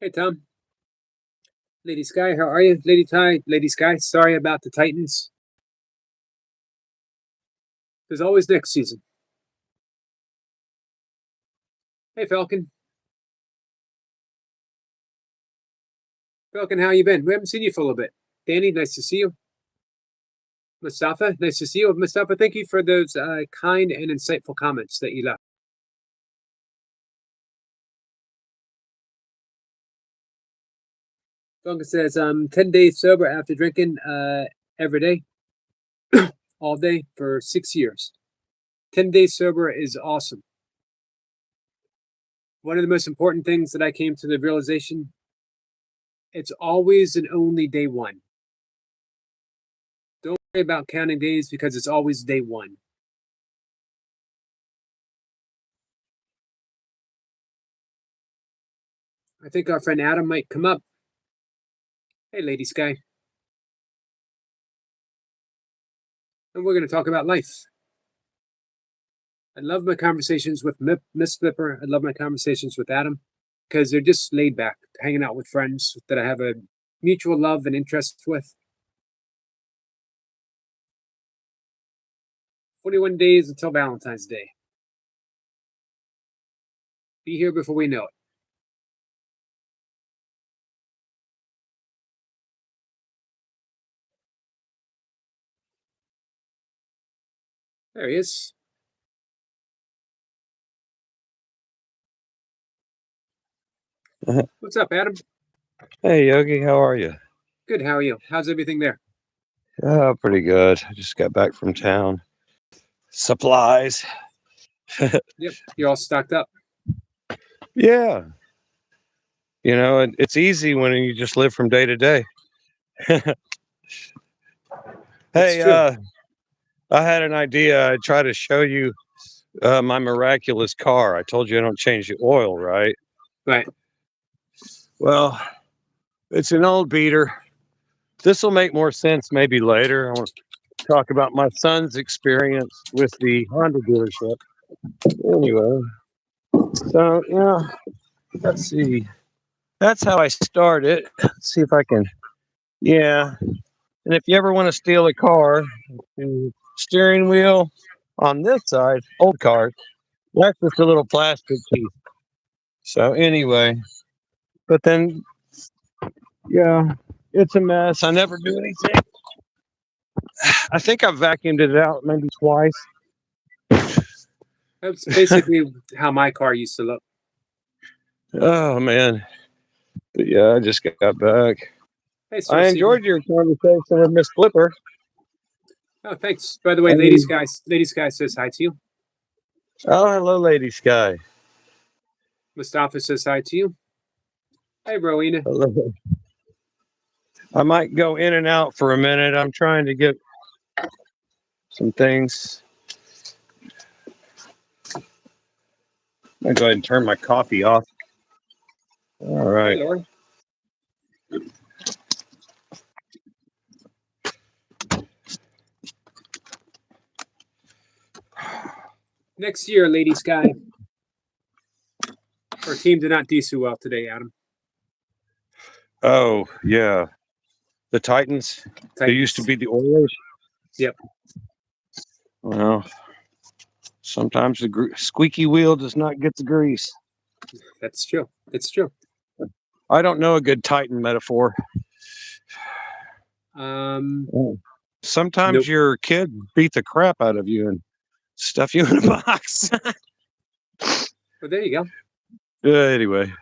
Hey Tom, Lady Sky, how are you? Lady Ty, Lady Sky, sorry about the Titans. There's always next season. Hey Falcon, Falcon, how you been? We haven't seen you for a little bit. Danny, nice to see you. Mustafa, nice to see you. Mustafa, thank you for those kind and insightful comments that you left. Falcon says, 10 days sober after drinking every day, all day for 6 years. 10 days sober is awesome. One of the most important things that I came to the realization, it's always and only day one. Don't worry about counting days because it's always day one. I think our friend Adam might come up. Hey, Lady Sky. And we're going to talk about life. I love my conversations with Miss Flipper. I love my conversations with Adam because they're just laid back, hanging out with friends that I have a mutual love and interest with. 41 days until Valentine's Day. Be here before we know it. There he is. What's up, Adam? Hey, Yogi, how are you? Good. How are you? How's everything there? Oh, pretty good. I just got back from town. Supplies. Yep. You're all stocked up. Yeah. It's easy when you just live from day to day. That's Hey, true. I had an idea. I'd try to show you my miraculous car. I told you I don't change the oil, right? Right. Well, it's an old beater. This will make more sense maybe later. I want to talk about my son's experience with the Honda dealership. Anyway, so, let's see. That's how I started. Let's see if I can. Yeah. And if you ever want to steal a car, the steering wheel on this side, old cars, that's just a little plastic piece. So anyway, but then, yeah, it's a mess. I never do anything. I think I vacuumed it out maybe twice. That's basically how my car used to look. Oh man. But yeah, I just got back. Hey, I Source Seeker. enjoyed your conversation with Miss Flipper. Oh, thanks. By the way, Um, Lady Sky says hi to you. oh, hello, Lady Sky. Mustafa says hi to you. Hey, Rowena. Hello. I might go in and out for a minute. I'm trying to get some things. I'm gonna go ahead and turn my coffee off. All Hey, right. Lori. Next year, Lady Sky. Our team did not do so well today, Adam. Oh yeah, the Titans. They used to Titans. be the Oilers. Yep. Well, sometimes the squeaky wheel does not get the grease. That's true. It's true. I don't know a good Titan metaphor. Sometimes Nope. your kid beat the crap out of you and stuff you in a box. But there you go. Anyway,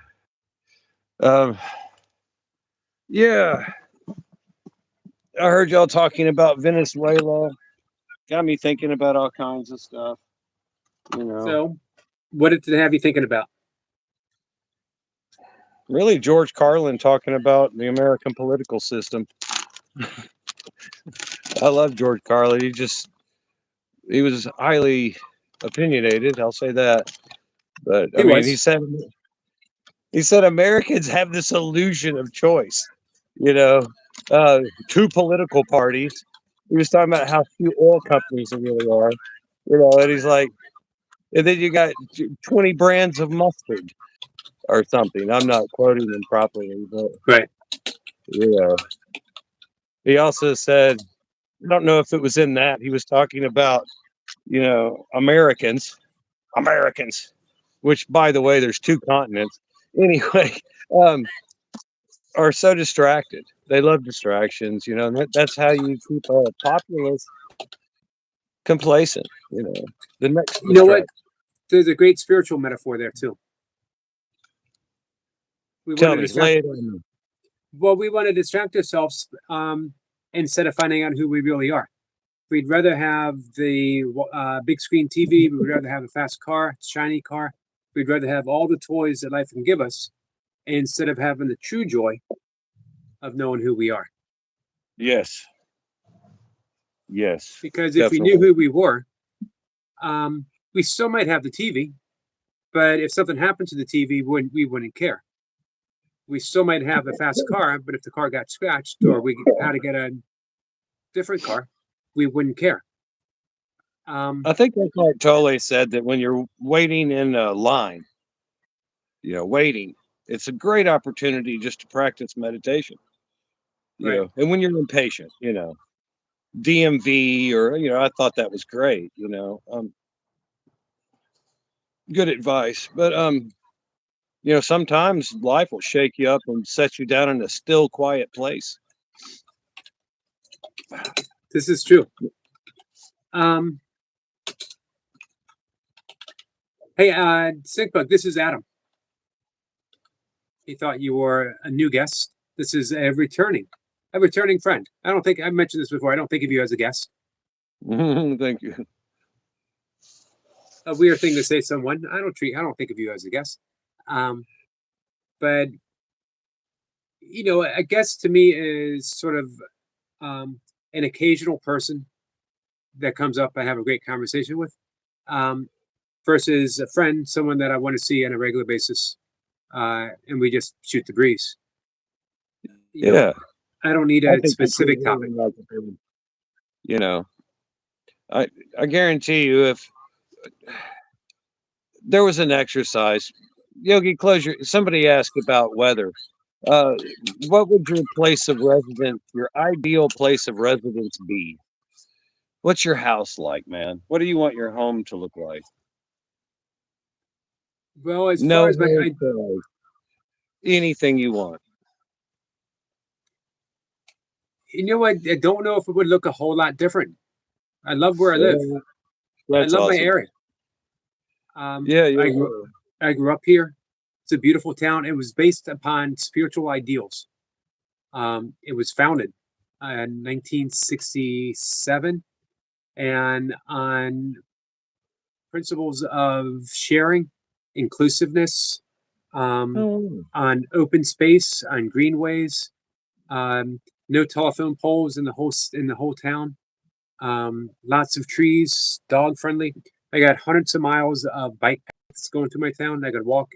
yeah, I heard y'all talking about Venezuela. Got me thinking about all kinds of stuff. So, what did it have you thinking about? Really, George Carlin talking about the American political system. I love George Carlin. He was highly opinionated. I'll say that. But I mean, he said Americans have this illusion of choice. Two political parties. He was talking about how few oil companies there really are. And he's like, and then you got 20 brands of mustard. or something. I'm not quoting him properly, but Right. yeah. He also said, I don't know if it was in that, he was talking about, Americans, which by the way, there's two continents. Anyway, um, are so distracted. They love distractions, and that's how you keep a populace complacent, the next You know what? distract. There's a great spiritual metaphor there too. We want Tell to me, distract. lay it on me. Well, we want to distract ourselves instead of finding out who we really are. We'd rather have the big screen TV. We'd rather have a fast car, shiny car. We'd rather have all the toys that life can give us instead of having the true joy of knowing who we are. Yes. Yes. Because if we knew Definitely. who we were, we still might have the TV, but if something happened to the TV, we wouldn't care. We still might have a fast car, but if the car got scratched or we had to get a different car, we wouldn't care. I think Eckhart Tolle said that when you're waiting in a line, waiting, it's a great opportunity just to practice meditation. Right. And when you're impatient, DMV or I thought that was great. Good advice, but sometimes life will shake you up and set you down in a still, quiet place. This is true. Hey, Syncbug, this is Adam. He thought you were a new guest. This is a returning friend. I don't think I've mentioned this before. I don't think of you as a guest. Thank you. A weird thing to say to someone. I don't think of you as a guest. But a guest to me is sort of an occasional person that comes up I have a great conversation with, versus a friend, someone that I want to see on a regular basis, and we just shoot the breeze. Yeah. I don't need I a think specific that's topic. I guarantee you, if there was an exercise, Yogi, somebody asked about weather. What would your ideal place of residence be? What's your house like, man? What do you want your home to look like? Well, as No, far as anything you want. I don't know if it would look a whole lot different. I love where I live. That's I love awesome. my area. Yeah, I grew up here. It's a beautiful town. It was based upon spiritual ideals. It was founded in 1967 and on principles of sharing, inclusiveness, on open space, on greenways, no telephone poles in the whole town. Lots of trees, dog friendly. I got hundreds of miles of bike paths going through my town. I could walk.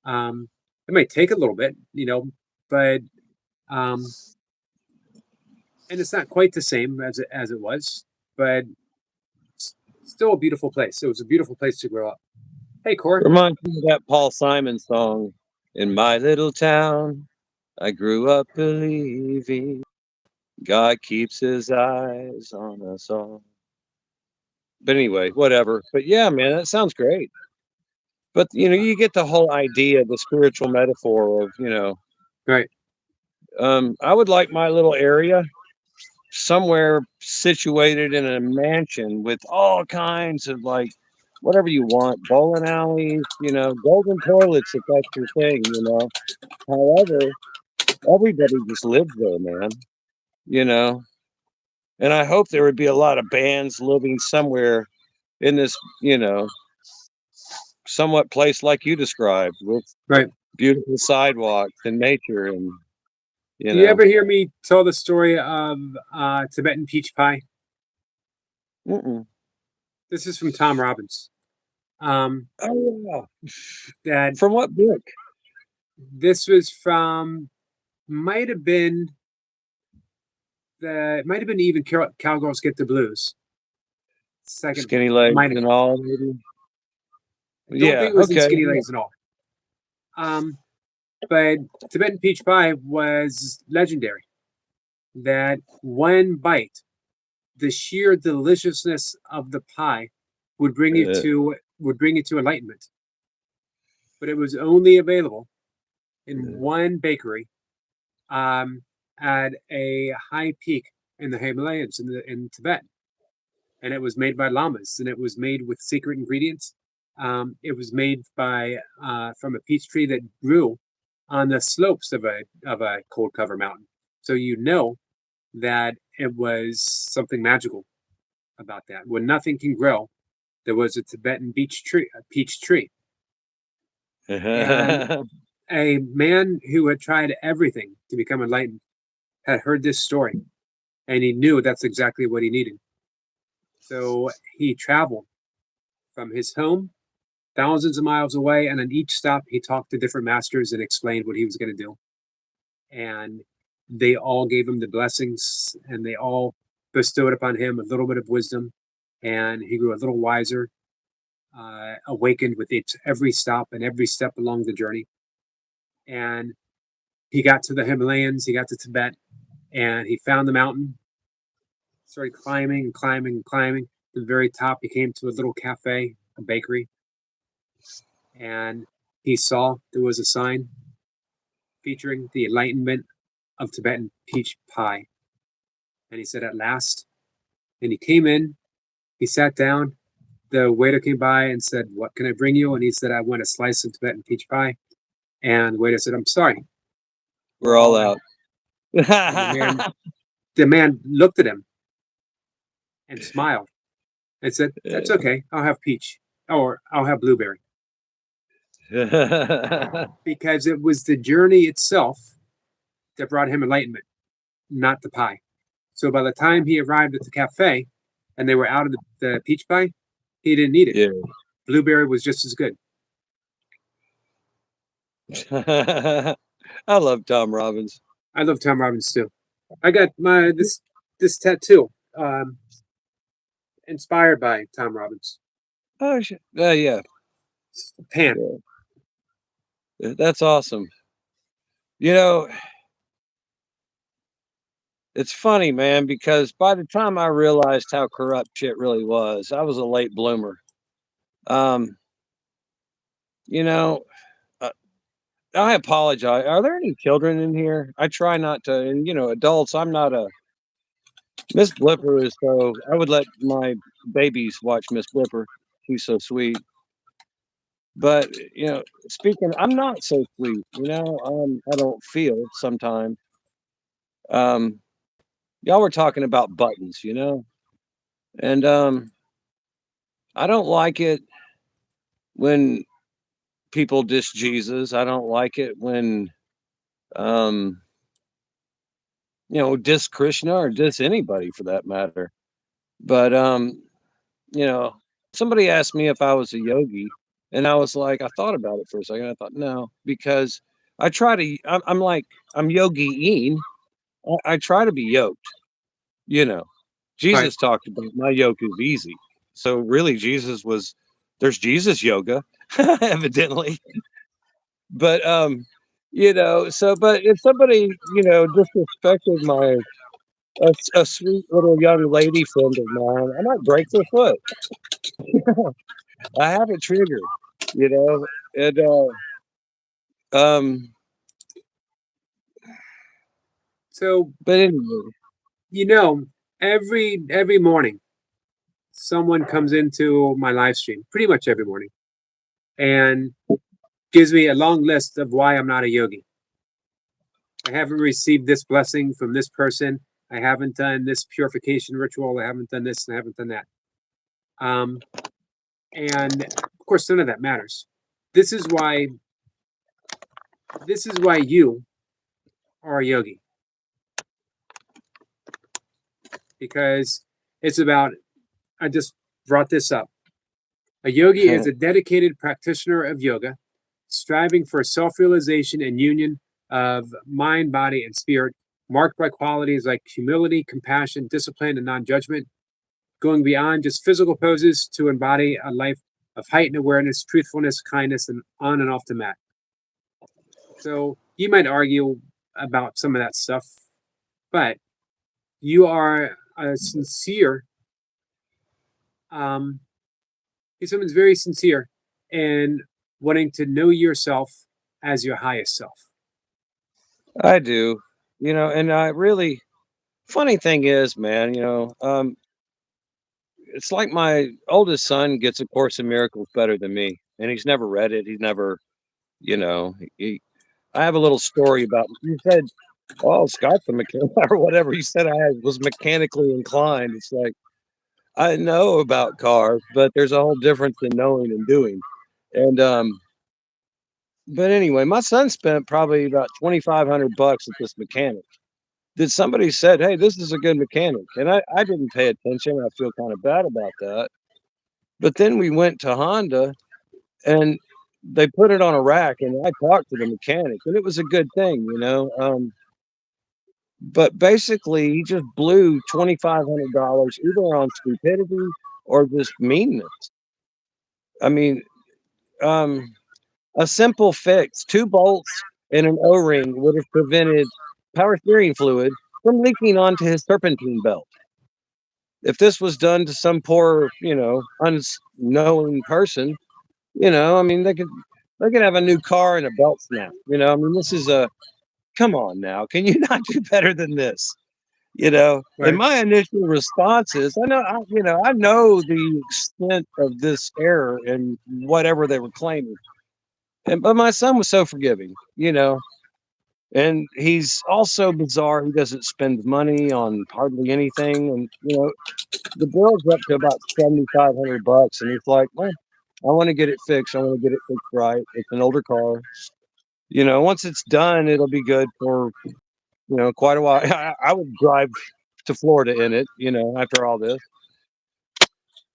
It might take a little bit, but and it's not quite the same as it was, but still a beautiful place. It was a beautiful place to grow up. Hey, Corey. Reminds me of that Paul Simon song, "In my little town, I grew up believing God keeps his eyes on us all." But anyway, whatever. But yeah, man, that sounds great. But you get the whole idea, the spiritual metaphor of, Right. I would like my little area somewhere situated in a mansion with all kinds of like whatever you want, bowling alleys, golden toilets if that's your thing. However, everybody just lives there, man. You know, and I hope there would be a lot of bands living somewhere in this, somewhat place like you described with Right. beautiful sidewalks and nature and Do you ever hear me tell the story of Tibetan peach pie? Mm-mm. This is from Tom Robbins. Oh yeah. That From what book? this was from might have been even Cowgirls Get the Blues. Second, Skinny legs might have. and all, maybe. I don't Yeah. think it was in Okay. Skinny Legs and all. But Tibetan peach pie was legendary. That one bite, the sheer deliciousness of the pie would bring you to enlightenment. But it was only available in one bakery at a high peak in the Himalayas in Tibet, and it was made by lamas, and it was made with secret ingredients. It was made by from a peach tree that grew on the slopes of a cold cover mountain. So you know that it was something magical about that. When nothing can grow, there was a Tibetan peach tree. And a man who had tried everything to become enlightened had heard this story, and he knew that's exactly what he needed. So he traveled from his home thousands of miles away, and on each stop, he talked to different masters and explained what he was going to do. And they all gave him the blessings, and they all bestowed upon him a little bit of wisdom, and he grew a little wiser, awakened with every stop and every step along the journey. And he got to the Himalayas, he got to Tibet, and he found the mountain, started climbing and climbing and climbing. At the very top, he came to a little cafe, a bakery, and he saw there was a sign featuring the enlightenment of Tibetan peach pie. And he said, at last. And he came in, he sat down. The waiter came by and said, what can I bring you? And he said, I want a slice of Tibetan peach pie. And the waiter said, I'm sorry. We're all out. The man looked at him and smiled and said, that's okay. I'll have peach, or I'll have blueberry. Because it was the journey itself that brought him enlightenment, not the pie. So by the time he arrived at the cafe and they were out of the peach pie, he didn't need it. Yeah. Blueberry was just as good. I love Tom Robbins. I love Tom Robbins too. I got this tattoo inspired by Tom Robbins. Oh, yeah. Pan. Yeah. That's awesome. You know, it's funny, man, because by the time I realized how corrupt shit really was, I was a late bloomer. You know, I apologize. Are there any children in here? I try not to, and adults. I'm not a Miss Blipper is so. I would let my babies watch Miss Blipper. She's so sweet. But speaking, I'm not so sweet. I don't feel sometimes. Y'all were talking about buttons, and I don't like it when people diss Jesus. I don't like it when diss Krishna or diss anybody for that matter. But somebody asked me if I was a yogi, and I was like, I thought about it for a second. I thought no, because I try to. I'm yogi-ing. I try to be yoked. Jesus talked about my yoke is easy. So really, there's Jesus yoga, evidently. But but if somebody disrespected a sweet little young lady friend of mine, I might break their foot. I have it triggered, and So, but anyway, every morning, someone comes into my live stream, pretty much every morning, and gives me a long list of why I'm not a yogi. I haven't received this blessing from this person. I haven't done this purification ritual. I haven't done this and I haven't done that. And of course, none of that matters. This is why you are a yogi. Because it's about, I just brought this up. A yogi is a dedicated practitioner of yoga, striving for self-realization and union of mind, body, and spirit, marked by qualities like humility, compassion, discipline, and non-judgment, going beyond just physical poses to embody a life of heightened awareness, truthfulness, kindness, and on and off the mat. So you might argue about some of that stuff, but you are a sincere, um, someone's very sincere and wanting to know yourself as your highest self. I do, and I really funny thing is, man, it's like my oldest son gets A Course in Miracles better than me, and he's never read it. He's never, you know, he, I have a little story about. You said, "Oh, Scott's a mechanic," or whatever. You said was mechanically inclined. It's like I know about cars, but there's a whole difference in knowing and doing. And but anyway, my son spent probably about $2,500 at this mechanic. That somebody said, "Hey, this is a good mechanic," and I didn't pay attention. I feel kind of bad about that. But then we went to Honda and they put it on a rack, and I talked to the mechanic, and it was a good thing. But basically, he just blew $2,500 either on stupidity or just meanness. I mean, um, a simple fix, two bolts and an O-ring would have prevented power steering fluid from leaking onto his serpentine belt. If this was done to some poor, unknowing person, I mean, they could have a new car and a belt snap. I mean, this is a come on now. Can you not do better than this? And Right. my initial response is, I know the extent of this error and whatever they were claiming. But my son was so forgiving. And he's also bizarre. He doesn't spend money on hardly anything. And, the bill's up to about $7,500. And he's like, well, I want to get it fixed. I want to get it fixed right. It's an older car. Once it's done, it'll be good for, quite a while. I would drive to Florida in it, after all this.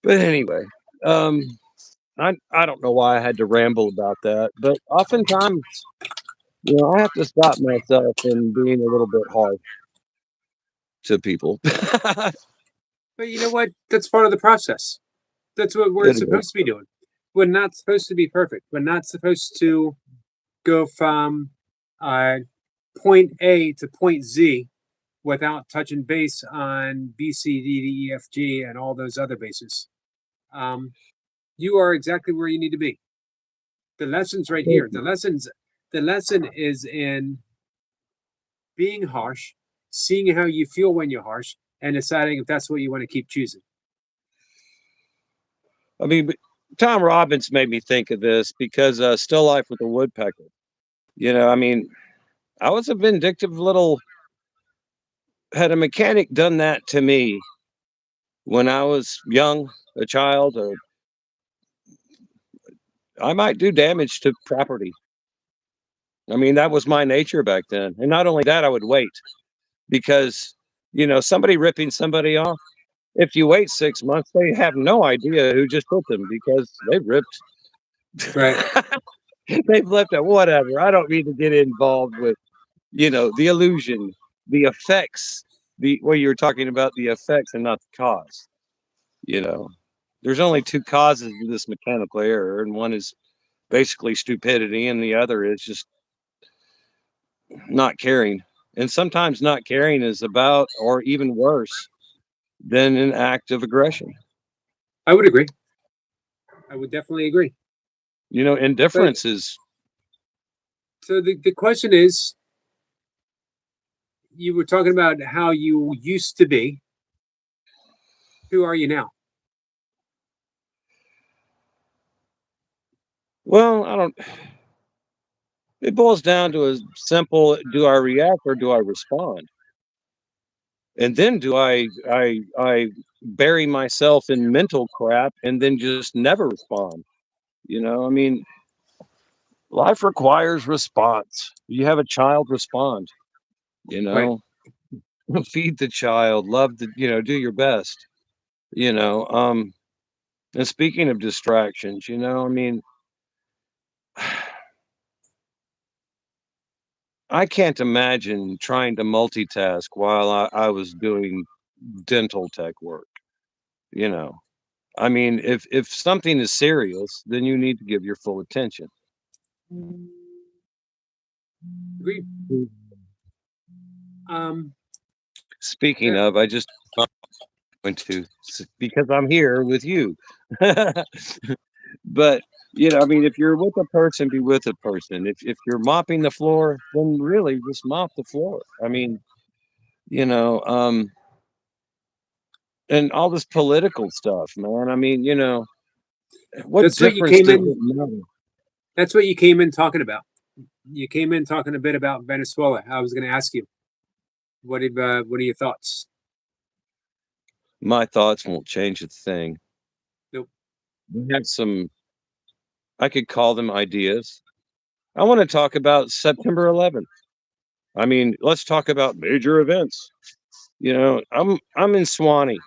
But anyway, um, I don't know why I had to ramble about that, but oftentimes, I have to stop myself in being a little bit harsh to people. But you know what? That's part of the process. That's what we're It is. supposed to be doing. We're not supposed to be perfect. We're not supposed to go from uh, point A to point Z without touching base on B, C, D, D, E, F, G, and all those other bases. Um, you are exactly where you need to be. The lesson's right Thank here. you. The lesson is in being harsh, seeing how you feel when you're harsh, and deciding if that's what you want to keep choosing. I mean, Tom Robbins made me think of this because Still Life with the Woodpecker. I mean, I was a vindictive little. Had a mechanic done that to me when I was young, a child, I might do damage to property. I mean, that was my nature back then. And not only that, I would wait because, somebody ripping somebody off, if you wait 6 months, they have no idea who just hit them because they ripped, Right. they've left it, whatever. I don't need to get involved with, the illusion, the effects, you were talking about the effects and not the cause, you know. There's only two causes of this mechanical error, and one is basically stupidity, and the other is just not caring. And sometimes not caring is about, or even worse, than an act of aggression. I would agree. I would definitely agree. But Indifference is, so the question is, you were talking about how you used to be. Who are you now? well, I don't, it boils down to a simple do I react or do I respond? And then do I bury myself in mental crap and then just never respond? I mean, life requires response. You have a child, respond, you Right. know, feed the child, love the, do your best, you know. And speaking of distractions, I mean, I can't imagine trying to multitask while I was doing dental tech work, you know. I mean, if something is serious, then you need to give your full attention. Agreed. Um, Speaking there, of, I just went to because I'm here with you. But I mean, if you're with a person, be with a person. If you're mopping the floor, then really just mop the floor. I mean, you know, and all this political stuff, man. I mean, what that's what you difference came does it in. matter? That's what you came in talking about. You came in talking a bit about Venezuela. I was going to ask you, what are your thoughts? My thoughts won't change a thing. Nope. We have some, I could call them ideas. I want to talk about September 11th. I mean, let's talk about major events. I'm in Swanee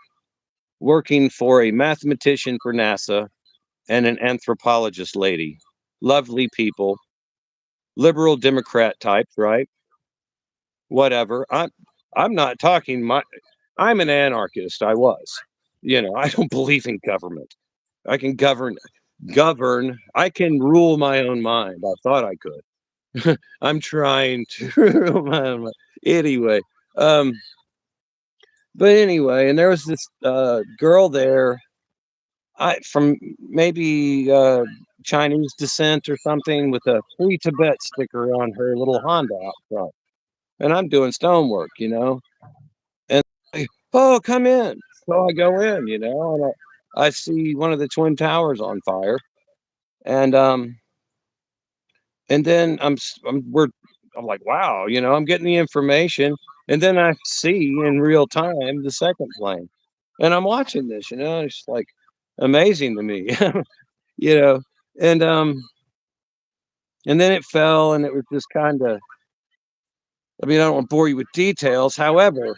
working for a mathematician for NASA and an anthropologist lady. Lovely people, liberal Democrat types, right? Whatever. I'm not talking I'm an anarchist. I was. I don't believe in government. I can govern. I can rule my own mind. I thought I could. I'm trying to rule my own mind. Anyway, um, but anyway, and there was this girl there, from maybe Chinese descent or something, with a Free Tibet sticker on her little Honda out front. And I'm doing stonework, and oh, come in. So I go in, and I see one of the twin towers on fire, and then I'm like, wow, I'm getting the information, and then I see in real time the second plane, and I'm watching this, it's like amazing to me, you know, and and then it fell, and it was just kind of. I mean, I don't want to bore you with details. However,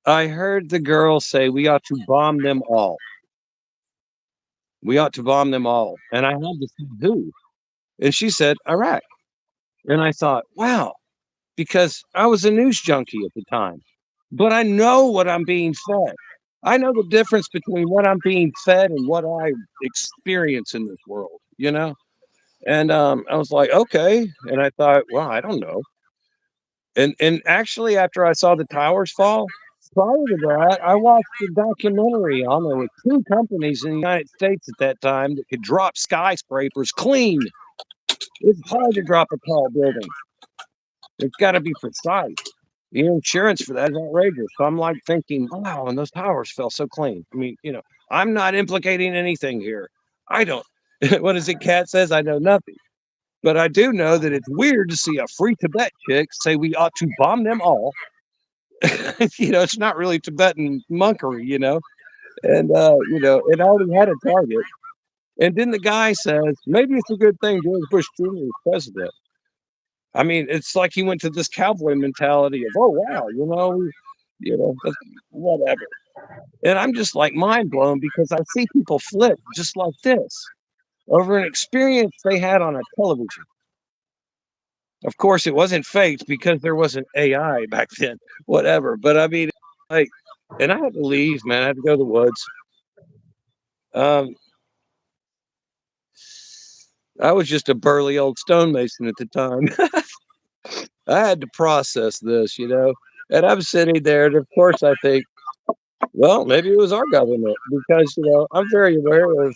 I heard the girl say we ought to bomb them all. We ought to bomb them all. And I had to say, who? And she said, Iraq. And I thought, wow, because I was a news junkie at the time. But I know what I'm being fed. I know the difference between what I'm being fed and what I experience in this world, And I was like, okay. And I thought, well, I don't know. And actually, after I saw the towers fall, prior to that, I watched a documentary on there with two companies in the United States at that time that could drop skyscrapers clean. It's hard to drop a tall building. It's got to be precise. The insurance for that is outrageous. So I'm like thinking, wow, and those towers fell so clean. I mean, I'm not implicating anything here. I don't. What is it? Cat says, I know nothing. But I do know that it's weird to see a Free Tibet chick say we ought to bomb them all. It's not really Tibetan monkery, and it already had a target. And then the guy says, maybe it's a good thing George Bush Jr. is president. I mean, it's like he went to this cowboy mentality of, oh wow, whatever. And I'm just like mind blown because I see people flip just like this over an experience they had on a television. Of course, it wasn't faked because there wasn't AI back then, whatever. But I mean, like, and I had to leave, man. I had to go to the woods. Um, I was just a burly old stonemason at the time. I had to process this, and I'm sitting there, and of course, I think, well, maybe it was our government because I'm very aware of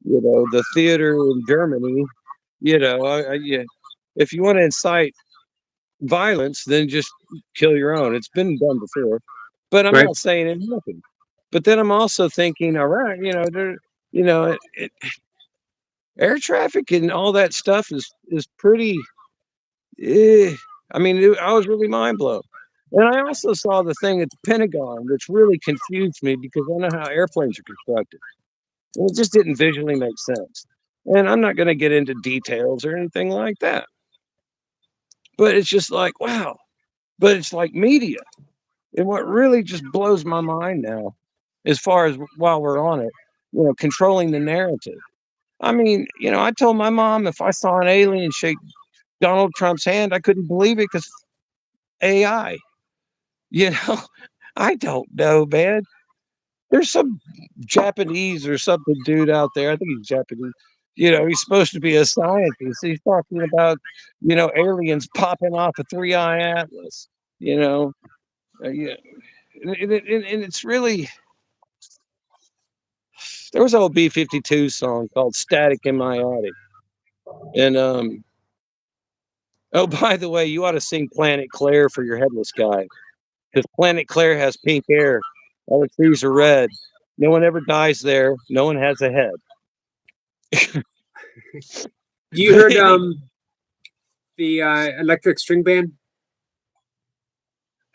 the theater in Germany. Yeah, if you want to incite violence, then just kill your own. It's been done before, but I'm Right. not saying it happened. But then I'm also thinking, all right, you know, it, air traffic and all that stuff is pretty. Eh, I mean, I was really mind blown. And I also saw the thing at the Pentagon, which really confused me because I know how airplanes are constructed. And it just didn't visually make sense. And I'm not going to get into details or anything like that. But it's just like, wow. But it's like media. And what really just blows my mind now, as far as while we're on it, controlling the narrative. I mean, I told my mom if I saw an alien shake Donald Trump's hand, I couldn't believe it because AI. You know, I don't know, man. There's some Japanese or something dude out there. I think he's Japanese. He's supposed to be a scientist. He's talking about, aliens popping off a three-eye atlas. Yeah, and it's really there was an old B-52 song called "Static in My Attic," and oh, by the way, you ought to sing "Planet Claire" for your headless guy because Planet Claire has pink hair. All the trees are red. No one ever dies there. No one has a head. You heard the Electric String Band?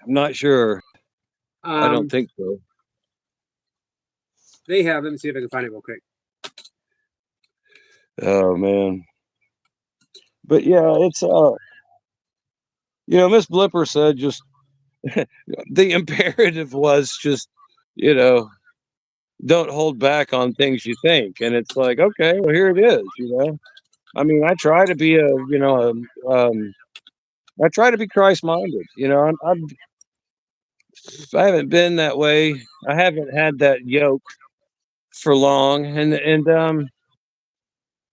I'm not sure. I don't Um, think so. they have. Let me see if I can find it real quick. Oh man. But yeah, it's Miss Blipper said just the imperative was just, you know, don't hold back on things you think. And it's like, okay, well here it is. I mean, I try to be I try to be Christ minded. I haven't been that way. I haven't had that yoke for long. And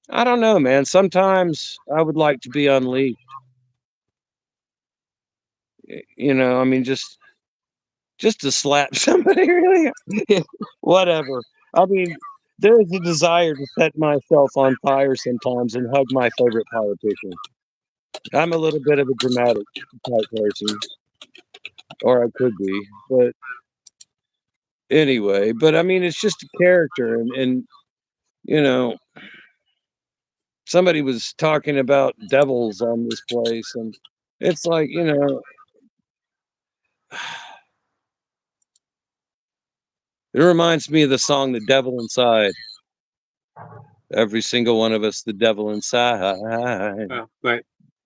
I don't know, man. Sometimes I would like to be unleashed. I mean, just to slap somebody, really. Whatever. I mean, there's a desire to set myself on fire sometimes and hug my favorite politician. I'm a little bit of a dramatic type person, or I could be, but anyway. But I mean, it's just a character, and you know, somebody was talking about devils on this place, and it's like, it reminds me of the song "The Devil Inside." Every single one of us, the devil inside. Oh, right.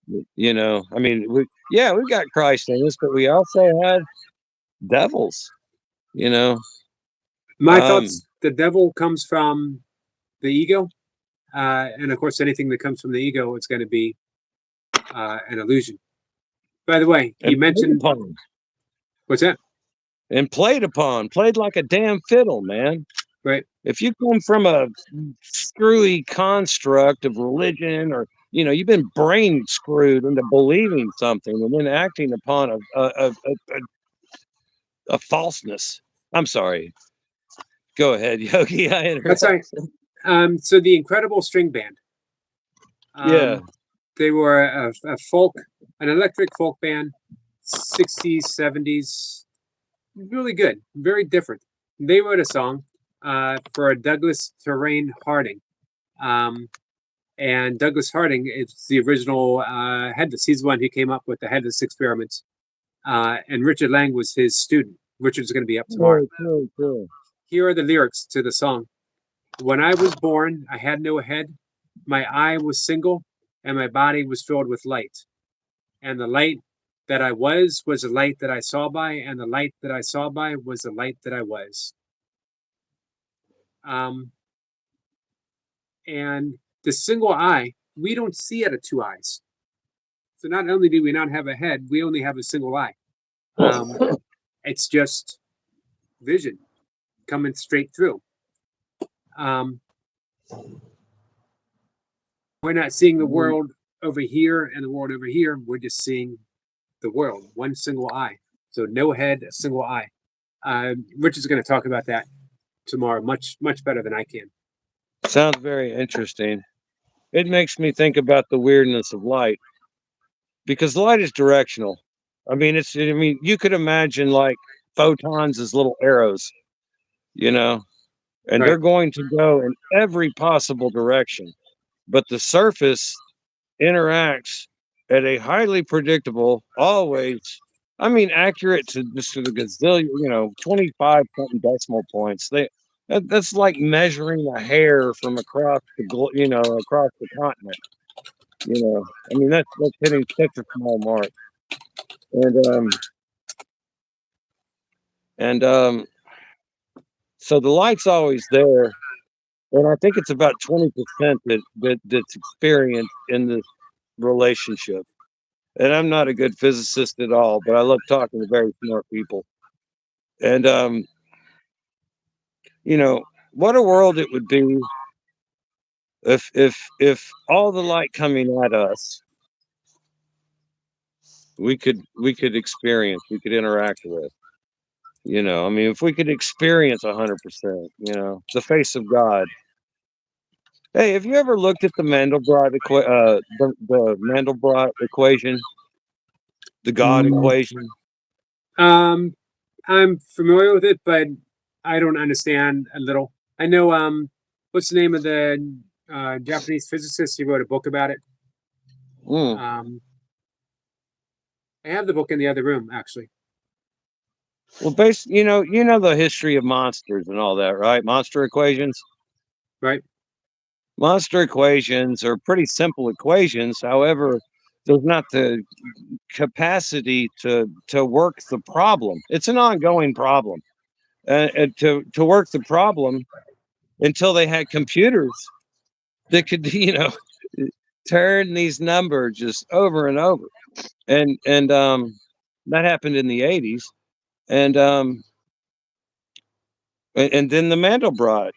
I mean, we've got Christ in us, but we also had devils, you know. My Um, thoughts: the devil comes from the ego, and of course, anything that comes from the ego is going to be an illusion. By the way, and you played mentioned upon, what's that? played like a damn fiddle, man. Right. If you come from a screwy construct of religion, or you've been brain screwed into believing something and then acting upon a falseness. I'm sorry. Go ahead, Yogi. I That's right. interrupted. So the Incredible String Band. Yeah. They were an electric folk band, 60s, 70s. Really good, very different. They wrote a song for Douglas Terrain Harding. Um, and Douglas Harding is the original headless. He's the one who came up with the headless experiments. And Richard Lang was his student. Richard's going to be up tomorrow. Cool. Here are the lyrics to the song. When I was born, I had no head. My eye was single, and my body was filled with light. And the light that I was the light that I saw by, and the light that I saw by was the light that I was. Um, and the single eye, we don't see out of two eyes. So not only do we not have a head, we only have a single eye. It's just vision coming straight through. Um, we're not seeing the world over here and the world over here. We're just seeing the world, one single eye. So no head, a single eye. Richard's going to talk about that tomorrow, much better than I can. Sounds very interesting. It makes me think about the weirdness of light, because light is directional. I mean, you could imagine like photons as little arrows, you know, and Right. they're going to go in every possible direction. But the surface interacts at a highly predictable, always, accurate to just to the gazillion, 25 something decimal points. That's like measuring a hair from across across the continent. That's hitting such a small mark. And so the light's always there, and I think it's about 20% that's experienced in this relationship. And I'm not a good physicist at all, but I love talking to very smart people. And what a world it would be If all the light coming at us we could experience, we could interact with, I mean, if we could experience 100%, the face of God. Hey, have you ever looked at the the Mandelbrot equation, the God Mm, equation? Um, I'm familiar with it, but I don't understand a little. I know what's the name of the Japanese physicist? He wrote a book about it. Mm. Um, I have the book in the other room, actually. Well, you know the history of monsters and all that, right? Monster equations. Right? Monster equations are pretty simple equations. However, there's not the capacity to work the problem. It's an ongoing problem, and to work the problem until they had computers that could, turn these numbers just over and over. And that happened in the 80s. And and then the Mandelbrot,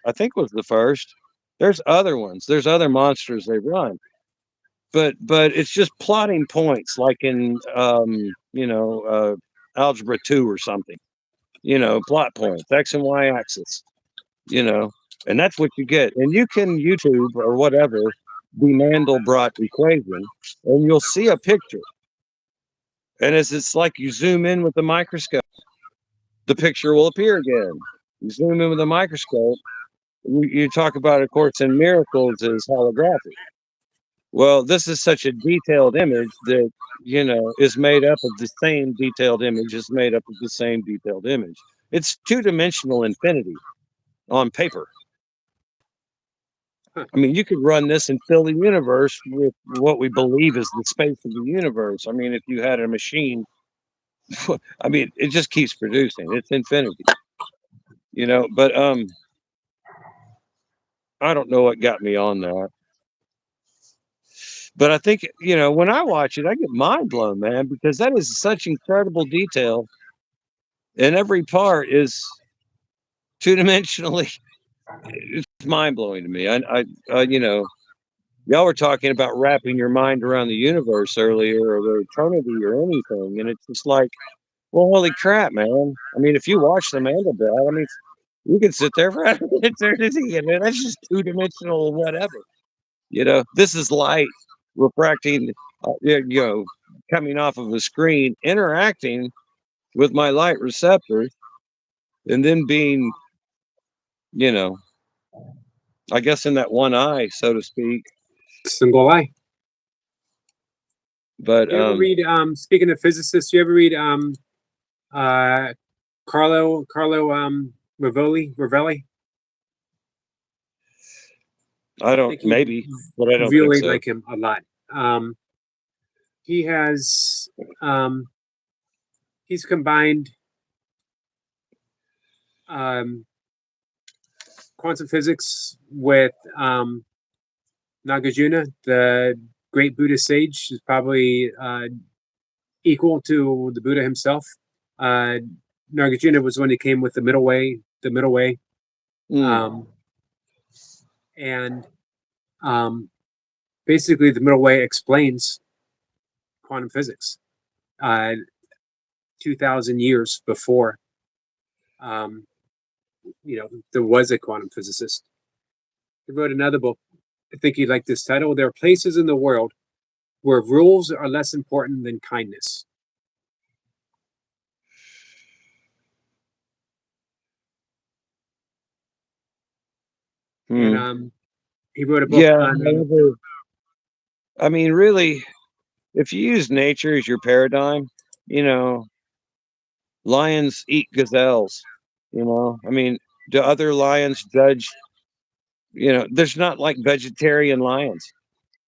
I think, was the first. There's other ones. There's other monsters they run, but it's just plotting points, like in algebra 2 or something. Plot points, x and y axis. You know, and that's what you get. And you can YouTube or whatever the Mandelbrot equation, and you'll see a picture. And as it's like you zoom in with the microscope, the picture will appear again. You zoom in with a microscope. You talk about, of course, in miracles is holographic. Well, this is such a detailed image that, is made up of the same detailed image, is made up of the same detailed image. It's two-dimensional infinity on paper. Huh. I mean, you could run this and fill the universe with what we believe is the space of the universe. I mean, if you had a machine, I mean, it just keeps producing. It's infinity, but I don't know what got me on that. But I think, when I watch it, I get mind blown, man, because that is such incredible detail, and every part is two-dimensionally. It's mind blowing to me. Y'all were talking about wrapping your mind around the universe earlier, or the eternity, or anything, and it's just like, well, holy crap, man! I mean, if you watch the Mandelbrot, I mean, you can sit there for eternity, and that's just two-dimensional, whatever. This is light refracting, coming off of a screen, interacting with my light receptors, and then being, you know, I guess in that one eye, so to speak. Single eye. But You ever read? Speaking of physicists, you ever read uh, Carlo Ravelli? I I don't, think you maybe, but I don't think really so. like him a lot. He has he's combined um, quantum physics with Nagarjuna, the great Buddhist sage, is probably equal to the Buddha himself. Uh, Nagarjuna was one who came with the middle way, Mm. um, and um, basically the middle way explains quantum physics. 2,000 years before, um, there was a quantum physicist. He wrote another book. I think you'd like this title. There are places in the world where rules are less important than kindness. And Hmm. he wrote a book Yeah, on I mean, really, if you use nature as your paradigm, you know, lions eat gazelles. I mean, do other lions judge? There's not like vegetarian lions.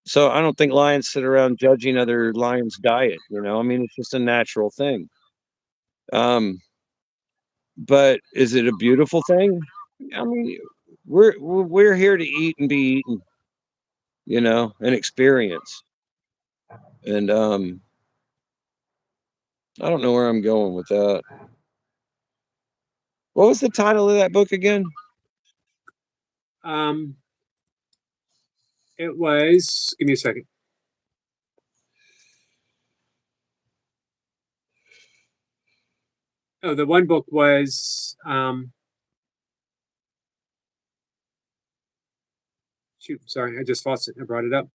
So I don't think lions sit around judging other lions' diet. I mean, it's just a natural thing. Um, but is it a beautiful thing? I mean, we're here to eat and be eaten, and experience. And I don't know where I'm going with that. What was the title of that book again? um, It was. Give me a second. Oh, the one book was. Shoot, sorry, I just lost it. I brought it up.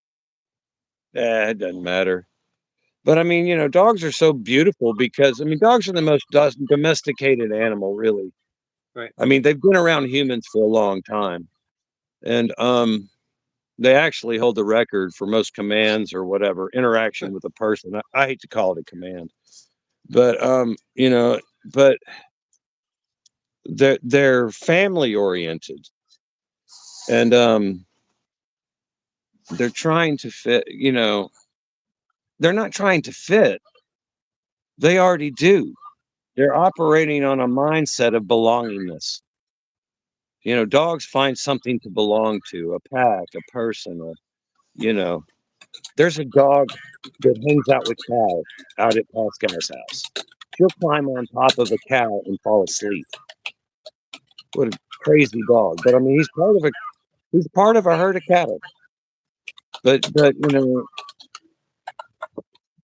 It doesn't matter. But I mean, dogs are so beautiful because I mean, dogs are the most domesticated animal, really. Right. I mean, they've been around humans for a long time, and they actually hold the record for most commands or whatever interaction with a person. I hate to call it a command, but but they're family oriented, and they're trying to fit. They're not trying to fit. They already do. They're operating on a mindset of belongingness. Dogs find something to belong to, a pack, a person, there's a dog that hangs out with cows out at Pascal's house. She'll climb on top of a cow and fall asleep. What a crazy dog. But I mean he's part of a herd of cattle. But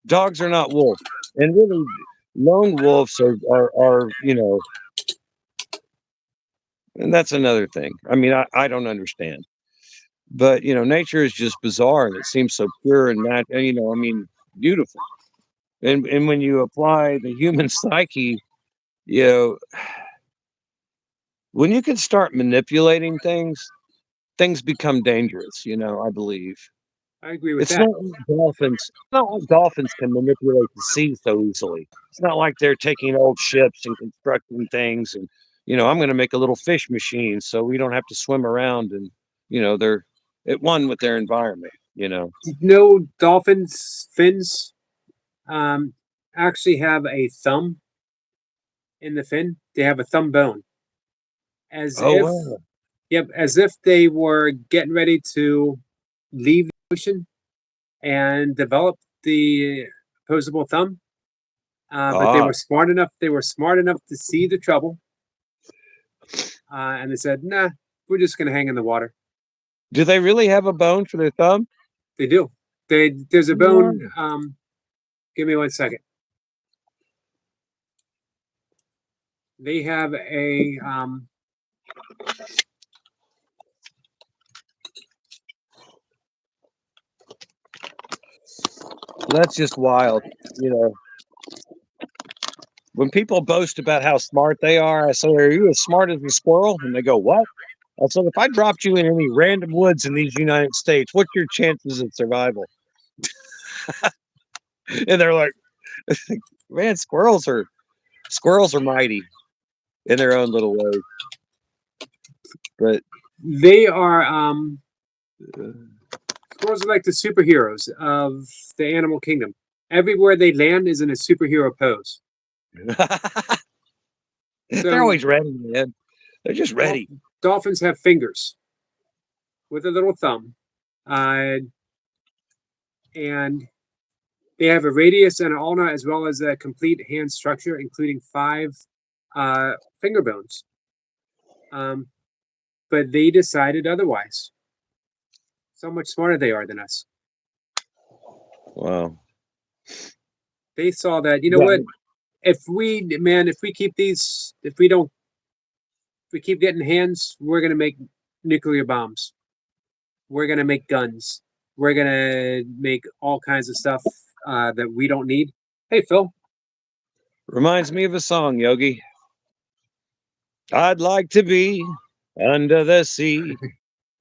dogs are not wolves. And really lone wolves are and that's another thing. I mean, I don't understand. But nature is just bizarre and it seems so pure and I mean, beautiful. And when you apply the human psyche, you know, when you can start manipulating things, things become dangerous, I believe. I agree with It's that. not like dolphins can manipulate the sea so easily. It's not like they're taking old ships and constructing things and I'm going to make a little fish machine so we don't have to swim around and they're at one with their environment. Did you know dolphins' fins um, actually have a thumb in the fin? They have a thumb bone, as Oh if, wow. yep, as if they were getting ready to leave the ocean and develop the opposable thumb. But they Ah, were smart enough. They were smart enough to see the trouble, and they said, "Nah, we're just going to hang in the water." do they really have a bone for their thumb? They do. There's a Wow. bone. Give me 1 second. They have a That's just wild. You know, when people boast about how smart they are, I say, "Are you as smart as a squirrel?" And they go, "What?" I said, "If I dropped you in any random woods in these United States, what's your chances of survival?" And they're like, "Man, squirrels are mighty in their own little way." But they are uh, squirrels are like the superheroes of the animal kingdom. Everywhere they land is in a superhero pose. they're So always ready, man. They're just ready. dolphins have fingers with a little thumb, uh, and they have a radius and an ulna as well as a complete hand structure, including five finger bones. Um, but they decided otherwise. So much smarter they are than us. Wow. They saw that, you know Yeah. what? If we keep these, if we keep getting hands, we're gonna make nuclear bombs. We're gonna make guns. We're gonna make all kinds of stuff that we don't need. Hey, Phil. Reminds me of a song, Yogi. I'd like to be under the sea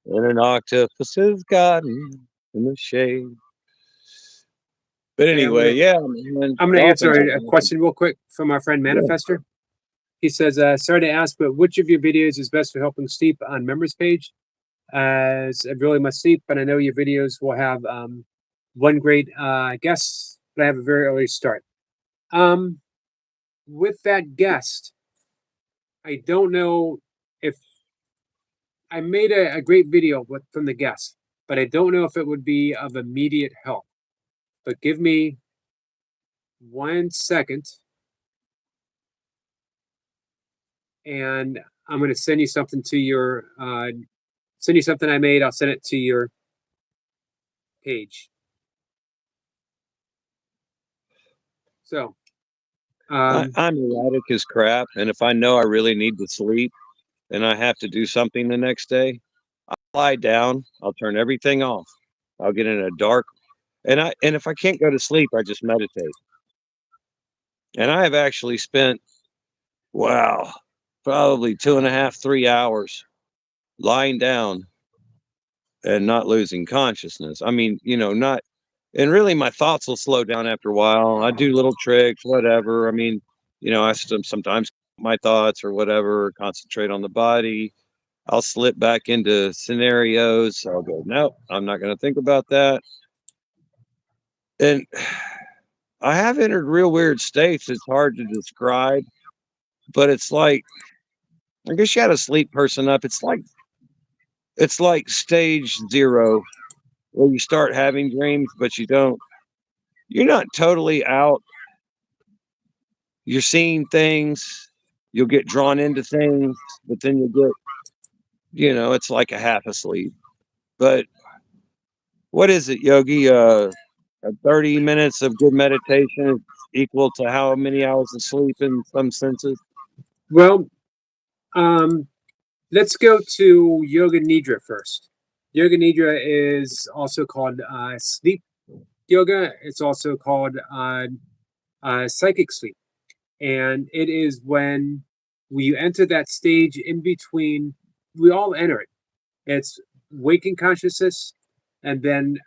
in an octopus's garden in the shade. But Hey, anyway, yeah, man, I'm gonna answer dolphins are a awesome. question real quick from our friend Yeah. Manifester. He says, "Sorry to ask, but which of your videos is best for helping sleep on members page? As I really must sleep, but I know your videos will have one great guest, but I have a very early start. Um, with that guest, I don't know if I made a great video from the guest, but I don't know if it would be of immediate help. But give me 1 second, and I'm going to send you something to your send you something I made. I'll send it to your page. So, I'm erratic as crap, and if I know I really need to sleep and I have to do something the next day, I'll lie down, I'll turn everything off. I'll get in a dark and if I can't go to sleep, I just meditate. And I have actually spent, wow, probably 2.5, 3 hours lying down and not losing consciousness. I mean, not and really my thoughts will slow down after a while. I do little tricks, whatever. I mean, I sometimes my thoughts or whatever, concentrate on the body. I'll slip back into scenarios. I'll go, no, I'm not going to think about that. And I have entered real weird states. It's hard to describe, but it's like, I guess you had a sleep person up. It's like stage 0 where you start having dreams, but you're not totally out. You're seeing things, you'll get drawn into things, but then it's like a half asleep. But what is it, Yogi? 30 minutes of good meditation is equal to how many hours of sleep in some senses? well, let's go to Yoga Nidra first. Yoga Nidra is also called sleep yoga. It's also called psychic sleep. And it is when we enter that stage in between, we all enter it. It's waking consciousness and then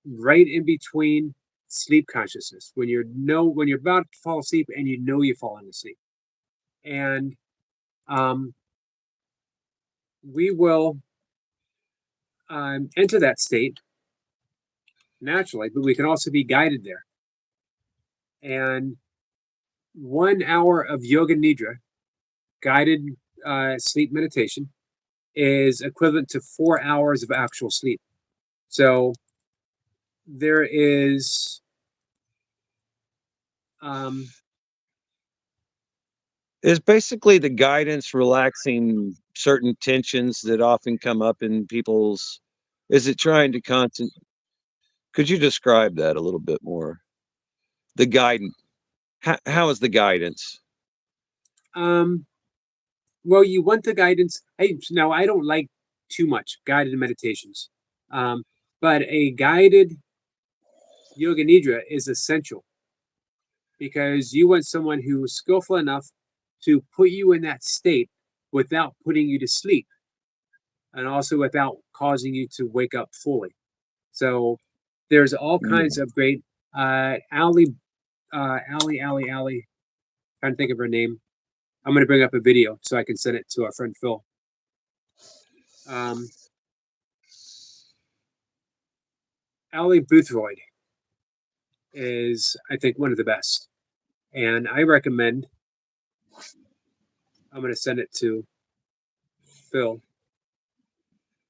right in between sleep consciousness when you're about to fall asleep and you're falling asleep. And we will enter that state naturally, but we can also be guided there. And 1 hour of yoga nidra, guided sleep meditation, is equivalent to 4 hours of actual sleep. So there is Is basically the guidance relaxing certain tensions that often come up in people's, is it trying to constant, could you describe that a little bit more? The guidance, how is the guidance? well, you want the guidance. Now I don't like too much guided meditations, but a guided yoga nidra is essential because you want someone who is skillful enough to put you in that state without putting you to sleep and also without causing you to wake up fully. So there's all kinds of great Ali, trying to think of her name. I'm going to bring up a video so I can send it to our friend Phil. Ali Boothroyd is, I think, one of the best. And I recommend, I'm going to send it to Phil.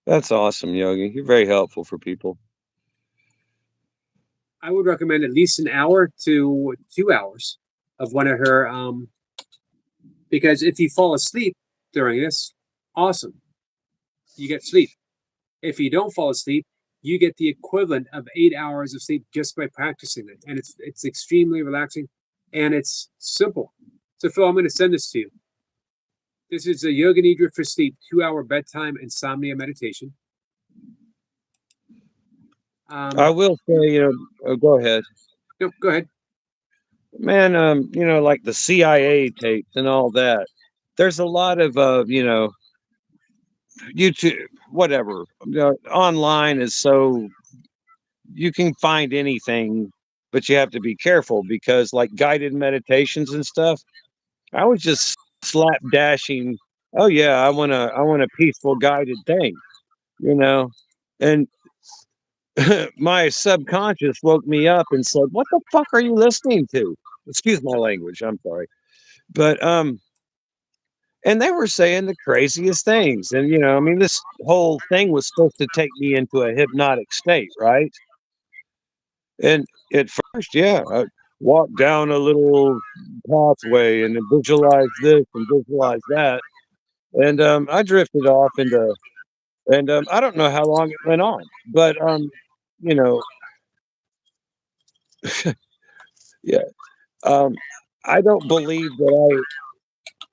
That's awesome, Yogi. You're very helpful for people. I would recommend at least an hour to 2 hours of one of her, because if you fall asleep during this, awesome. You get sleep. If you don't fall asleep, you get the equivalent of 8 hours of sleep just by practicing it. And it's extremely relaxing and it's simple. So Phil, I'm going to send this to you. This is a Yoga Nidra for sleep, 2-hour bedtime insomnia meditation. I will say, go ahead. No, go ahead. Man, like the CIA tapes and all that. There's a lot of, YouTube, whatever. Online is so you can find anything, but you have to be careful because, like guided meditations and stuff, I was just slap dashing. Oh yeah, I want a peaceful guided thing, and my subconscious woke me up and said, "What the fuck are you listening to?" Excuse my language. I'm sorry, but and they were saying the craziest things, and I mean, this whole thing was supposed to take me into a hypnotic state, right? And at first, yeah, I walked down a little pathway and visualize this and visualize that, and I drifted off into, and I don't know how long it went on, but you know, yeah, um, I don't believe that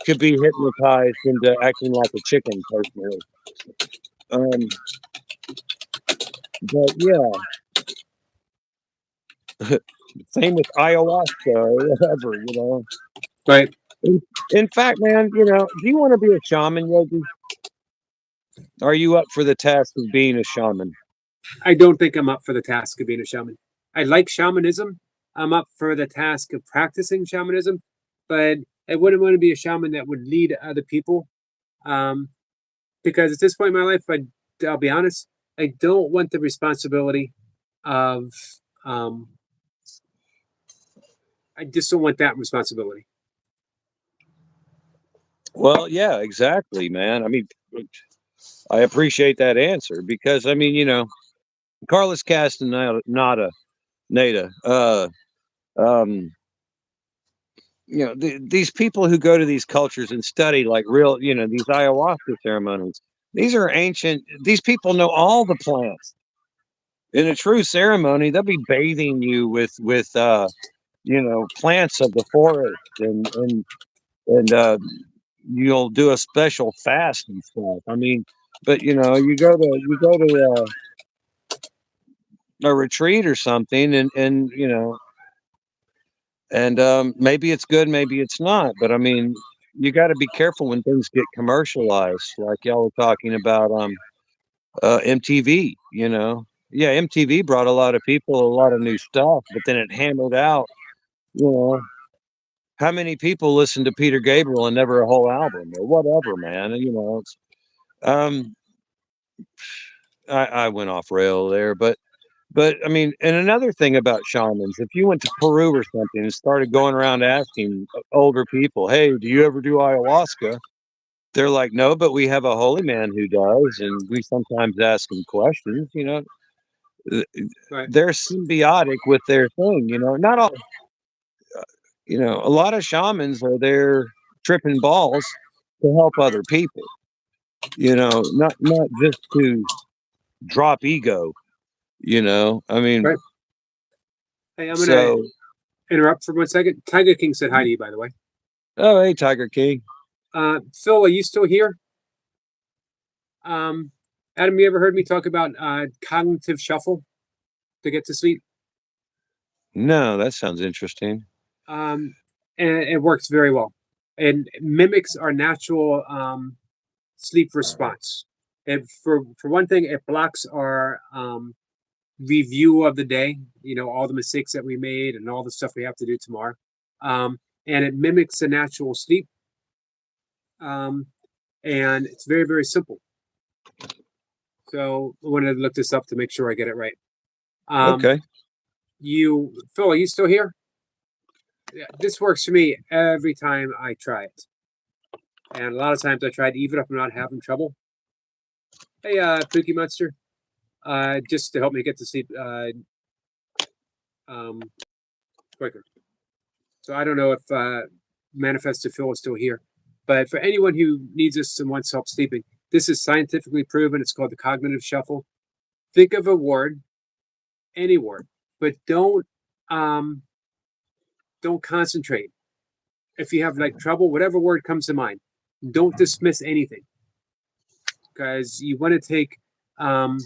I could be hypnotized into acting like a chicken personally. Um, but yeah, same with ayahuasca or whatever, you know. Right. In, in fact, man, you know, do you want to be a shaman, Yogi? Are you up for the task of being a shaman? I don't think I'm up for the task of being a shaman. I like shamanism. I'm up for the task of practicing shamanism, but I wouldn't want to be a shaman that would lead other people. Um, because at this point in my life, I'll be honest, I don't want the responsibility of, um, I just don't want that responsibility. Well, yeah, exactly, man. I mean, I appreciate that answer because I mean, you know, Carlos Castaneda, Nada, um, you know, these people who go to these cultures and study like real, you know, these ayahuasca ceremonies. These are ancient. These people know all the plants. In a true ceremony, they'll be bathing you with you know, plants of the forest, and you'll do a special fast and stuff. I mean, but you know, you go to a retreat or something, and you know, and maybe it's good, maybe it's not. But I mean, you got to be careful when things get commercialized, like y'all were talking about MTV. You know, yeah, MTV brought a lot of people a lot of new stuff, but then it hammered out. You know, how many people listen to Peter Gabriel and never a whole album or whatever, man? You know, it's, um, I went off rail there, but I mean, and another thing about shamans, if you went to Peru or something and started going around asking older people, "Hey, do you ever do ayahuasca?" They're like, "No, but we have a holy man who does, and we sometimes ask him questions." You know, Th- Right. they're symbiotic with their thing. You know, not all. You know, a lot of shamans are there tripping balls to help other people. You know, not just to drop ego. You know, I mean, Right. Hey, I'm gonna so. interrupt for 1 second. Tiger King said hi to you, by the way. Oh, hey, Tiger King. Phil, are you still here? Um, Adam, you ever heard me talk about cognitive shuffle to get to sleep? No, that sounds interesting. Um, and it works very well. And it mimics our natural sleep response. And for one thing, it blocks our review of the day. You know, all the mistakes that we made and all the stuff we have to do tomorrow. And it mimics the natural sleep. Um, and it's very, very simple. So I wanted to look this up to make sure I get it right. Um, Okay. Phil, are you still here? Yeah, this works for me every time I try it. And a lot of times I try it even if I'm not having trouble. Hey, Pookie Monster, just to help me get to sleep um, quicker. So I don't know if Manifest to Phil is still here, but for anyone who needs this and wants help sleeping, this is scientifically proven. It's called the cognitive shuffle. Think of a word, any word, but um, don't concentrate. If you have like trouble, whatever word comes to mind, don't dismiss anything because you want to take um,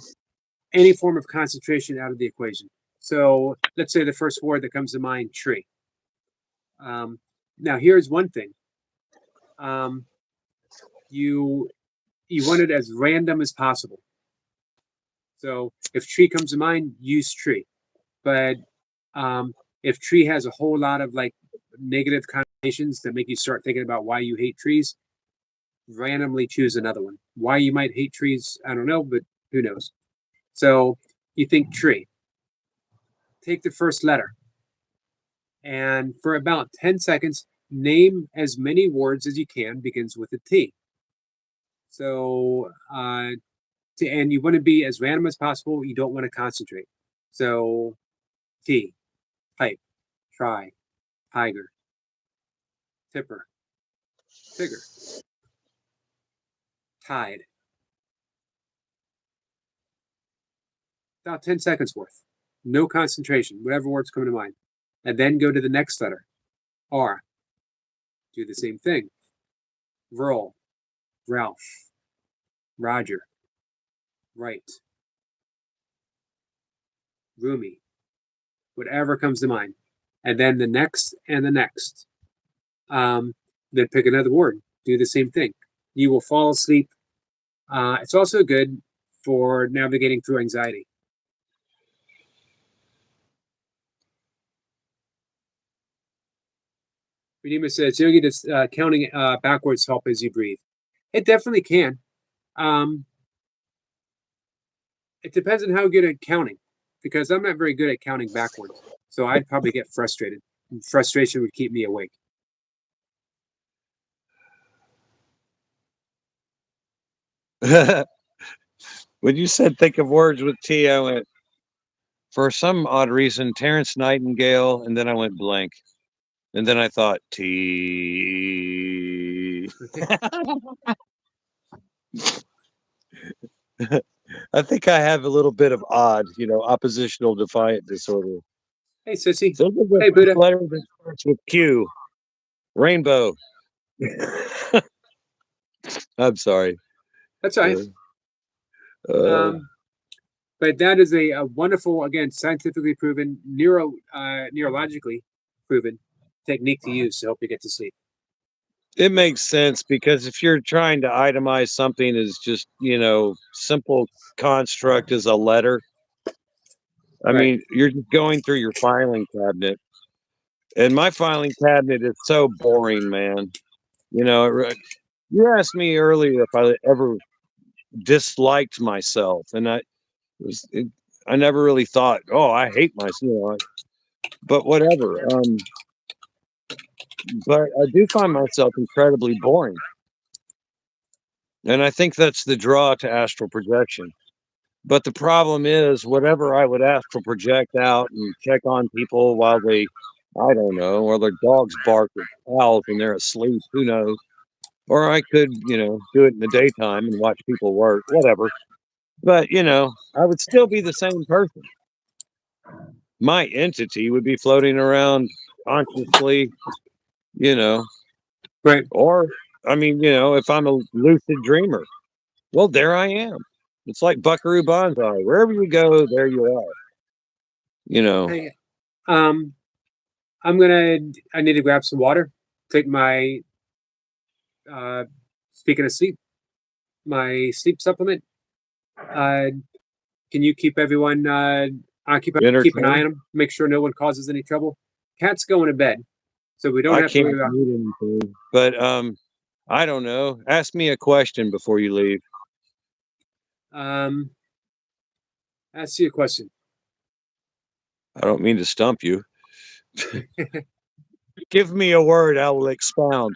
any form of concentration out of the equation. So let's say the first word that comes to mind, tree. Um, Now here's one thing. Um, you you want it as random as possible. So if tree comes to mind, use tree. But um, if tree has a whole lot of like negative connotations that make you start thinking about why you hate trees, randomly choose another one. Why you might hate trees, I don't know, but who knows? So you think tree. Take the first letter, and for about 10 seconds, name as many words as you can begins with a T. So, and you want to be as random as possible. You don't want to concentrate. So, T, pipe, try, tiger, tipper, figure, tide, about 10 seconds worth. No concentration, whatever words come to mind. And then go to the next letter, R. Do the same thing. Verl, Ralph, Roger, Right, Roomy, whatever comes to mind. And then the next and the next. Then pick another word. Do the same thing. You will fall asleep. It's also good for navigating through anxiety. Renima says, Yogi, does counting backwards help as you breathe? It definitely can. It depends on how good at counting, because I'm not very good at counting backwards. So I'd probably get frustrated. And frustration would keep me awake. When you said think of words with T, I went, for some odd reason, Terrence Nightingale, and then I went blank. And then I thought, T. I think I have a little bit of odd, oppositional defiant disorder. Hey, Sissy. So this is the Hey, first Buddha. letter that starts with Q. Rainbow. I'm sorry. That's all right. Uh, But that is a wonderful, again, scientifically proven, neurologically proven technique to use to help you get to sleep. it makes sense because if you're trying to itemize something as just, simple construct as a letter, I Right. mean, you're just going through your filing cabinet. And my filing cabinet is so boring, man. You asked me earlier if I ever disliked myself, and I never really thought, oh, I hate myself, but whatever. But I do find myself incredibly boring, and I think that's the draw to astral projection. But the problem is, whatever I would astral project out and check on people while they, I don't know, or their dogs bark at owls when they're asleep, who knows? Or I could, do it in the daytime and watch people work, whatever. But, I would still be the same person. My entity would be floating around consciously, you know, Right. or I mean, if I'm a lucid dreamer, well, there I am. It's like Buckaroo Banzai. Wherever you go, there you are. Hey, I need to grab some water. Take my, speaking of sleep, my sleep supplement. Can you keep everyone occupied? Keep an eye on Entertained. them. Make sure no one causes any trouble. Cat's going to bed, so we don't I have to worry can't about. read anything, but I don't know. Ask me a question before you leave. Ask you a question. I don't mean to stump you. Give me a word, I will expound.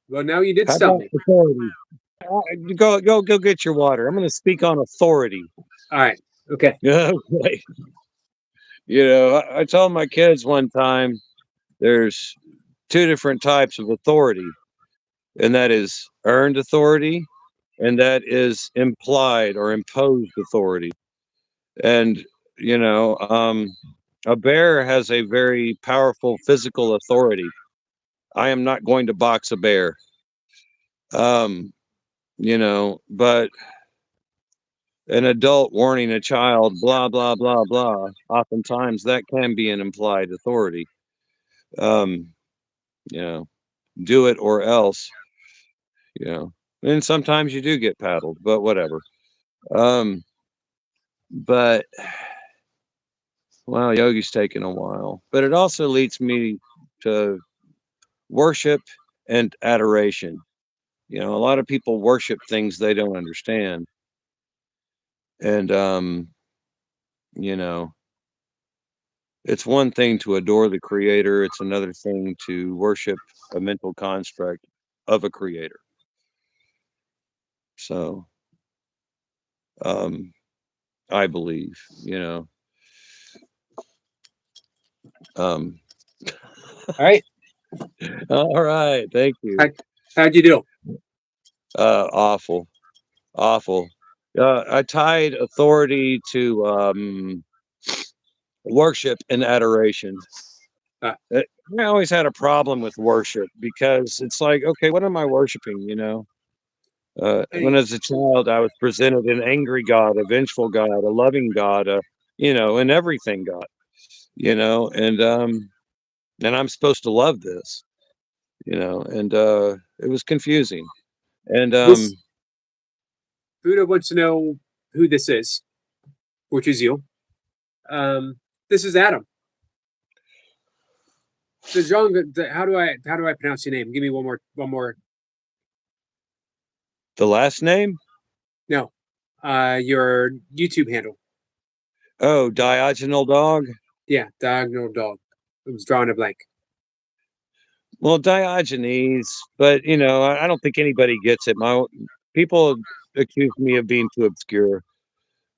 Well, now you did How stump about me. authority? Go get your water. I'm going to speak on authority. All right. Okay. Okay. I told my kids one time there's two different types of authority, and that is earned authority, and that is implied or imposed authority. And, a bear has a very powerful physical authority. I am not going to box a bear. But an adult warning a child, blah, blah, blah, blah, oftentimes that can be an implied authority. Um, do it or else, and sometimes you do get paddled, but whatever. Um, but well, yogi's taking a while, but it also leads me to worship and adoration. A lot of people worship things they don't understand. And, you know, it's one thing to adore the creator, it's another thing to worship a mental construct of a creator. So, um, I believe, um, All right. all right. Thank you. How'd you do? Awful. Awful. I tied authority to worship and adoration. Uh, Uh, I always had a problem with worship because it's like, okay, what am I worshiping? When I, as a child, I was presented an angry God, a vengeful God, a loving God, an everything God, and I'm supposed to love this, and it was confusing. And this Buddha wants to know who this is, which is you. Um, this is Adam. The Zhang. How do I pronounce your name? Give me one more. the last name, No, your YouTube handle. oh, Diogenes Dog. Yeah, diagonal dog. It was drawing a blank. Well, Diogenes, but I don't think anybody gets it. My people accuse me of being too obscure,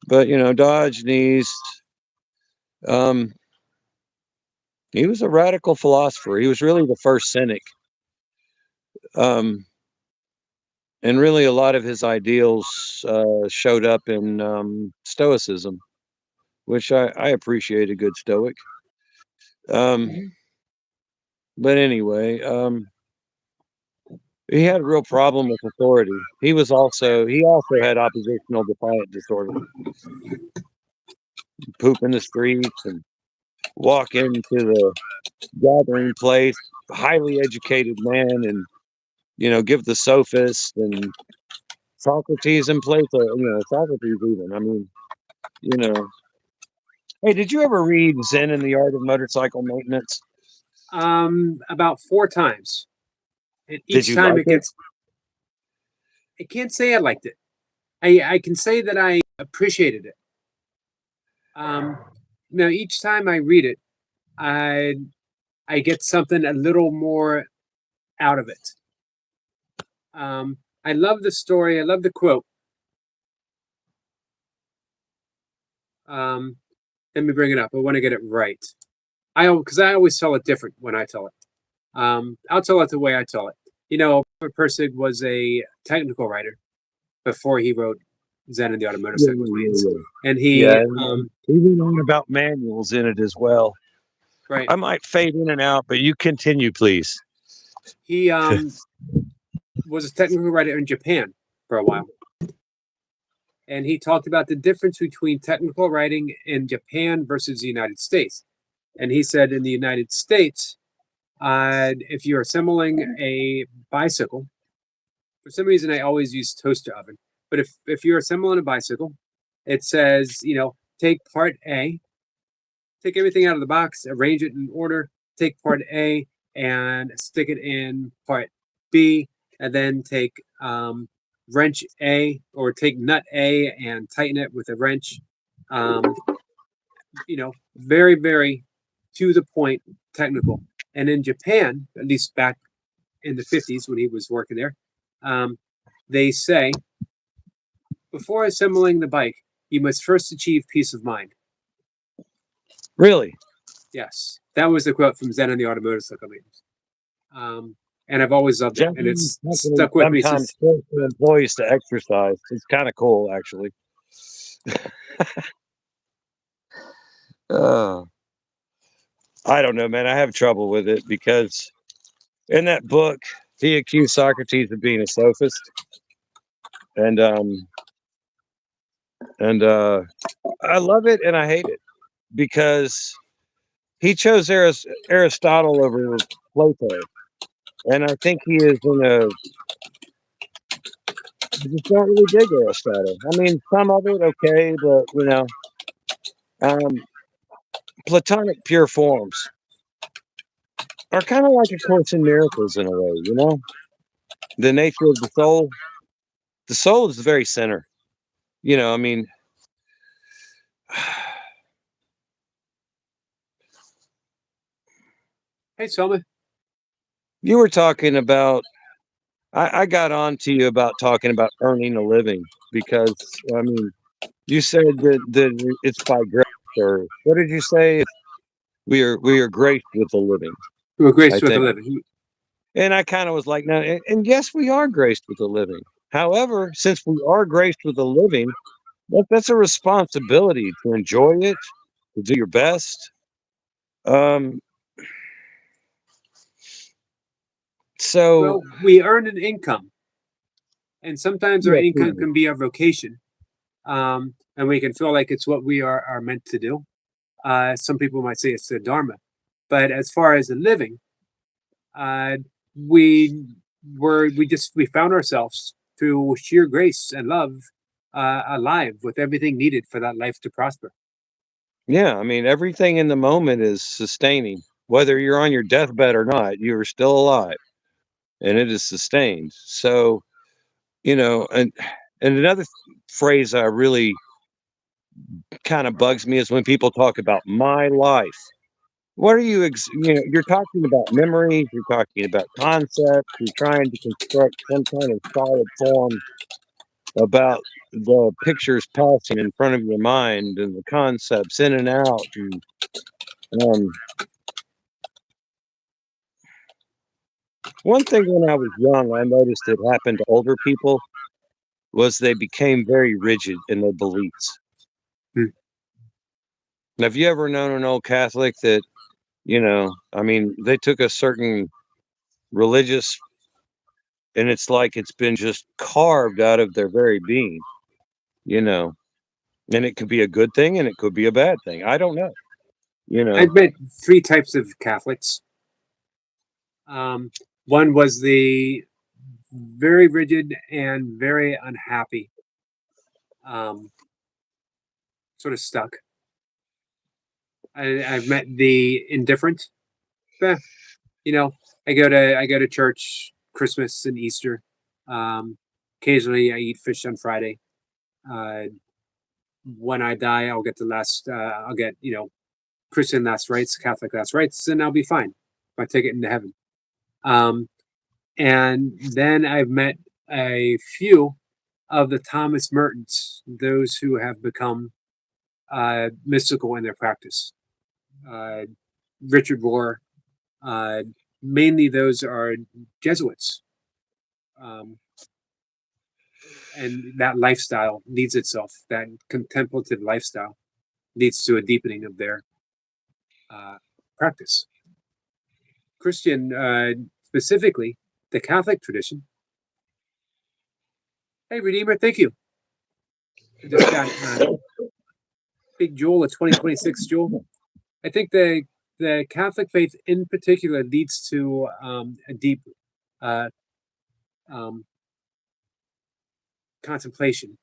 but Diogenes, um, he was a radical philosopher. He was really the first cynic, um, and really a lot of his ideals showed up in Stoicism, which I appreciate a good Stoic. Um, but anyway, he had a real problem with authority. He also had oppositional defiant disorder. Poop in the streets and walk into the gathering place, highly educated man, and give the sophist and Socrates in place. Socrates even. I mean, you know. Hey, did you ever read Zen and the Art of Motorcycle Maintenance? About 4 times, and Did each you time like it it? gets. I can't say I liked it. I can say that I appreciated it. Um, Now each time I read it, I I get something a little more out of it. I love the story. I love the quote. Um, Let me bring it up. I want to get it right. Because I always tell it different when I tell it. I'll tell it the way I tell it. A person was a technical writer before he wrote Zen and the Art of Yeah, Motorcycle yeah, Maintenance, yeah. and Yeah, he, and he went on about manuals in it as well. right, I might fade in and out, but you continue, please. he was a technical writer in Japan for a while, and he talked about the difference between technical writing in Japan versus the United States. And he said in the United States, if you're assembling a bicycle, for some reason I always use toaster oven, but if you're assembling a bicycle, it says, take part A, take everything out of the box, arrange it in order, take part A and stick it in part B, and then take wrench A, or take nut A and tighten it with a wrench. Um, Very, very to the point, technical. And in Japan, at least back in the 50s when he was working there, they say before assembling the bike, you must first achieve peace of mind. Really? Yes, that was the quote from Zen and the Automotive Companies. And I've always loved it, and Japanese it's companies stuck with me sometimes since. force their employees to exercise. It's kind of cool, actually. Uh, I don't know, man. I have trouble with it because in that book, he accused Socrates of being a sophist, and I love it and I hate it because he chose Aristotle over Plato, and I think he is in a. I just don't really dig Aristotle. I mean, some of it okay, but um, Platonic pure forms are kind of like a course in miracles in a way. The nature of the soul. The soul is the very center. I mean, Hey, Selma. you were talking about. I got on to you about talking about earning a living because I mean, you said that it's by grace, or what did you say? We are graced with a living, We're I graced with a think. living. And I kind of was like, no, and yes, we are graced with a living. However, since we are graced with a living, that's a responsibility to enjoy it, to do your best. Um, so, Well, we earn an income, and sometimes our yes, we income do. can be our vocation, and we can feel like it's what we are meant to do. Some people might say it's their dharma, but as far as a living, uh, we we found ourselves through sheer grace and love, alive with everything needed for that life to prosper. Yeah, I mean, everything in the moment is sustaining. Whether you're on your deathbed or not, you are still alive, and it is sustained. So, and another phrase I really kind of bugs me is when people talk about my life. What are you, you're talking about memories, you're talking about concepts, you're trying to construct some kind of solid form about the pictures passing in front of your mind and the concepts in and out. And um, one thing when I was young, I noticed it happened to older people was they became very rigid in their beliefs. Hmm. Have you ever known an old Catholic that, I mean, they took a certain religious, and it's like it's been just carved out of their very being, you know, and it could be a good thing and it could be a bad thing. I don't know, you know. I've met three types of Catholics. Um, One was the very rigid and very unhappy, um, sort of stuck. I've met the indifferent. Eh, I go to church Christmas and Easter. Um, Occasionally, I eat fish on Friday. Uh, when I die, I'll get the last. I'll get Christian last rites, Catholic last rites, and I'll be fine. My ticket into heaven. Um, and then I've met a few of the Thomas Mertons, those who have become mystical in their practice. Uh, Richard Rohr, uh, mainly those are Jesuits. Um, and that lifestyle leads itself, that contemplative lifestyle leads to a deepening of their uh, practice. Christian, specifically, the Catholic tradition. Hey, Redeemer, thank you. I just got Big Jewel of 2026 Jewel. I think the Catholic faith in particular leads to a deep uh, um, contemplation,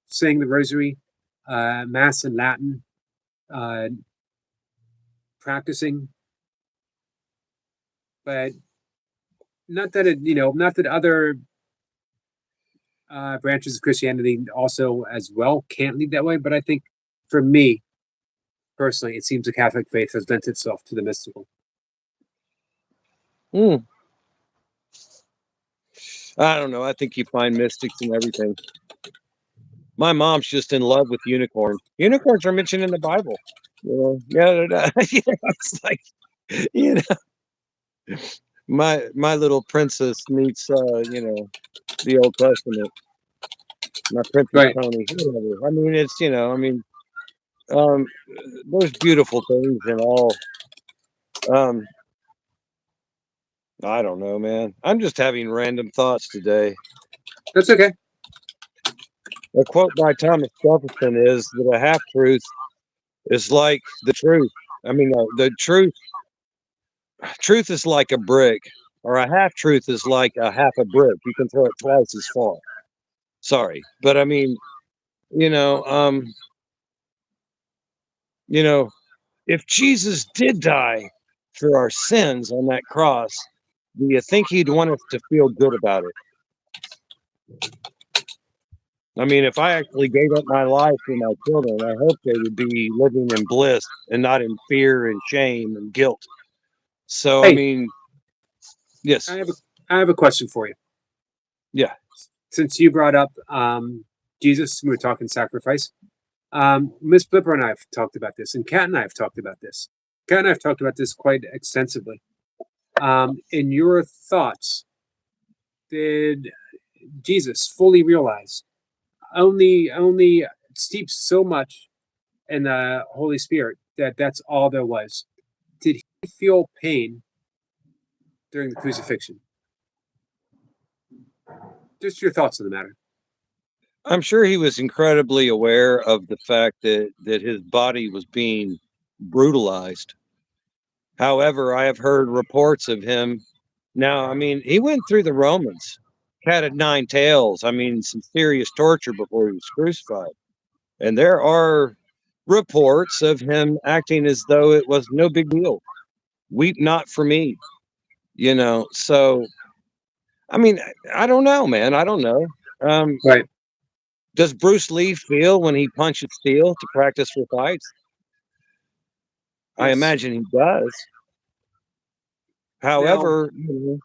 saying the Rosary, Mass in Latin, uh, practicing, but not that other branches of Christianity also as well can't lead that way. But I think for me personally, it seems the Catholic faith has lent itself to the mystical. Mm, I don't know. I think you find mystics in everything. My mom's just in love with unicorns. Unicorns are mentioned in the Bible. Yeah, they're not, it's like, you know, my little princess meets, the Old Testament. My Princess Right. Tony, whatever. I mean, um, there's beautiful things in all. Um, I don't know, man. I'm just having random thoughts today. That's okay. A quote by Thomas Jefferson is that a half truth is like the truth. I mean, the truth is like a brick, or a half truth is like a half a brick. You can throw it twice as far. Sorry, but I mean, you know, um, you know, if Jesus did die for our sins on that cross, do you think he'd want us to feel good about it? I mean, if I actually gave up my life for my children, I hope they would be living in bliss and not in fear and shame and guilt. So, I Hey, mean, I yes, have a I have a question for you. yeah. Since you brought up Jesus, we were talking sacrifice. Miss Flipper and I have talked about this, and Kat and I have talked about this. Kat and I have talked about this quite extensively. In your thoughts, did Jesus fully realized, only steeped so much in the Holy Spirit that that's all there was. Did he feel pain during the crucifixion? Just your thoughts on the matter. I'm sure he was incredibly aware of the fact that his body was being brutalized. However, I have heard reports of him. Now, I mean, he went through the Romans, cat of nine tails. I mean, some serious torture before he was crucified. And there are reports of him acting as though it was no big deal. Weep not for me, you know. So, I mean, I don't know, man. I don't know. Right. Does Bruce Lee feel when he punches steel to practice for fights? I Yes. imagine he does. Now, However, you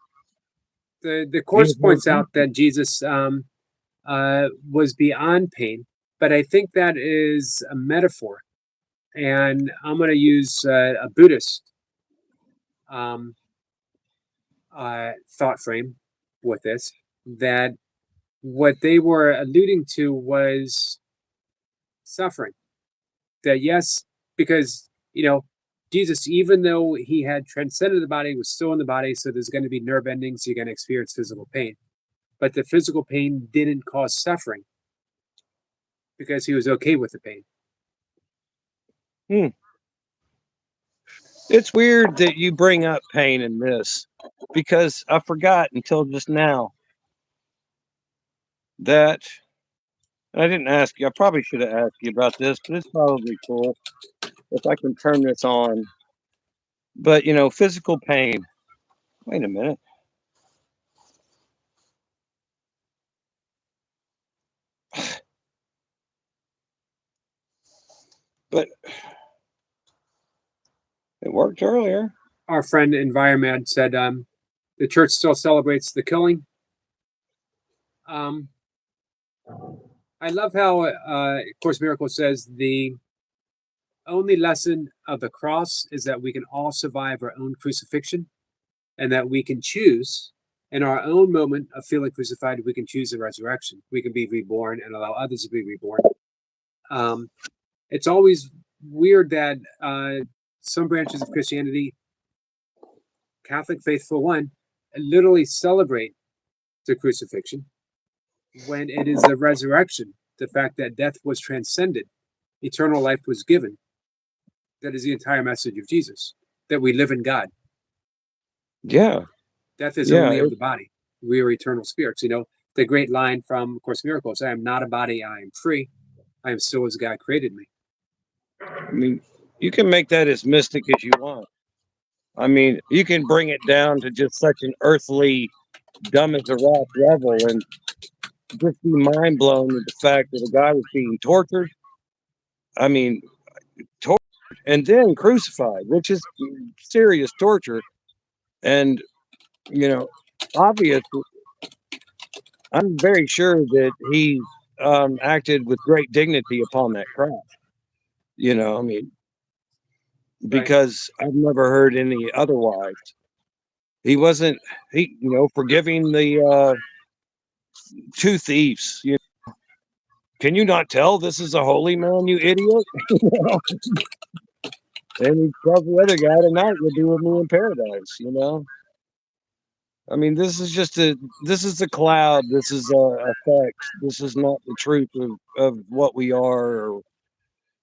the he course has no points out that Jesus was beyond pain, but I think that is a metaphor. And I'm going to use a Buddhist um, thought frame with this, that what they were alluding to was suffering. That yes, because Jesus, even though he had transcended the body, was still in the body, so there's going to be nerve endings. You're going to experience physical pain, but the physical pain didn't cause suffering because he was okay with the pain. It's weird that you bring up pain in this because I forgot until just now that I didn't ask you. I probably should have asked you about this, but it's probably cool if I can turn this on. But physical pain. Wait a minute. But it worked earlier. Our friend Environment said the church still celebrates the killing. Um, I love how Course in Miracles says the only lesson of the cross is that we can all survive our own crucifixion, and that we can choose in our own moment of feeling crucified. We can choose the resurrection. We can be reborn and allow others to be reborn. It's always weird that some branches of Christianity, Catholic faith for one, literally celebrate the crucifixion when it is the resurrection, the fact that death was transcended, eternal life was given. That is the entire message of Jesus, that we live in God. Yeah. Death is Yeah. only of the body. We are eternal spirits. The great line from Course in Miracles, I am not a body, I am free. I am still as God created me. I mean, you can make that as mystic as you want. I mean, you can bring it down to just such an earthly, dumb as a rock level and just be mind blown with the fact that a guy was being tortured. I mean, tortured and then crucified, which is serious torture. And, obviously, I'm very sure that he acted with great dignity upon that cross. I mean, Right. because I've never heard any otherwise. He wasn't, forgiving the two thieves. Can you not tell this is a holy man, you idiot? And he tells the other guy, tonight you'll be with me in paradise. I mean, this is a cloud. This is a effect. This is not the truth of what we are,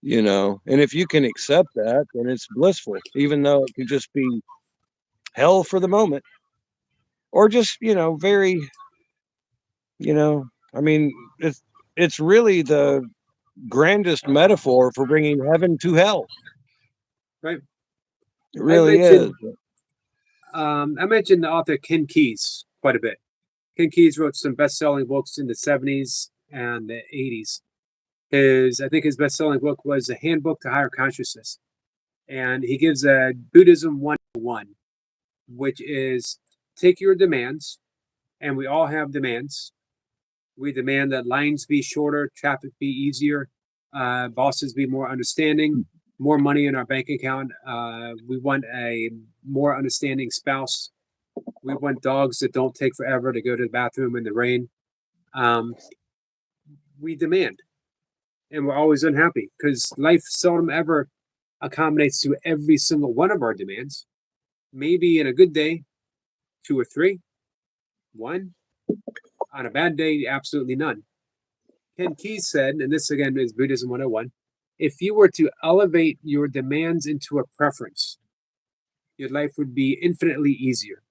and if you can accept that, then it's blissful, even though it could just be hell for the moment, or just, very, I mean, it's really the grandest metaphor for bringing heaven to hell. Right. It really is. I mentioned the author Ken Keyes quite a bit. Ken Keyes wrote some best-selling books in the 70s and the 80s. I think his best-selling book was A Handbook to Higher Consciousness. And he gives a Buddhism 101, which is take your demands, and we all have demands. We demand that lines be shorter, traffic be easier, bosses be more understanding, more money in our bank account. We want a more understanding spouse. We want dogs that don't take forever to go to the bathroom in the rain. um, we demand, and we're always unhappy because life seldom ever accommodates to every single one of our demands. Maybe in a good day, two or three, one. On a bad day, absolutely none. Ken Keyes said, and this again is Buddhism 101, if you were to elevate your demands into a preference, your life would be infinitely easier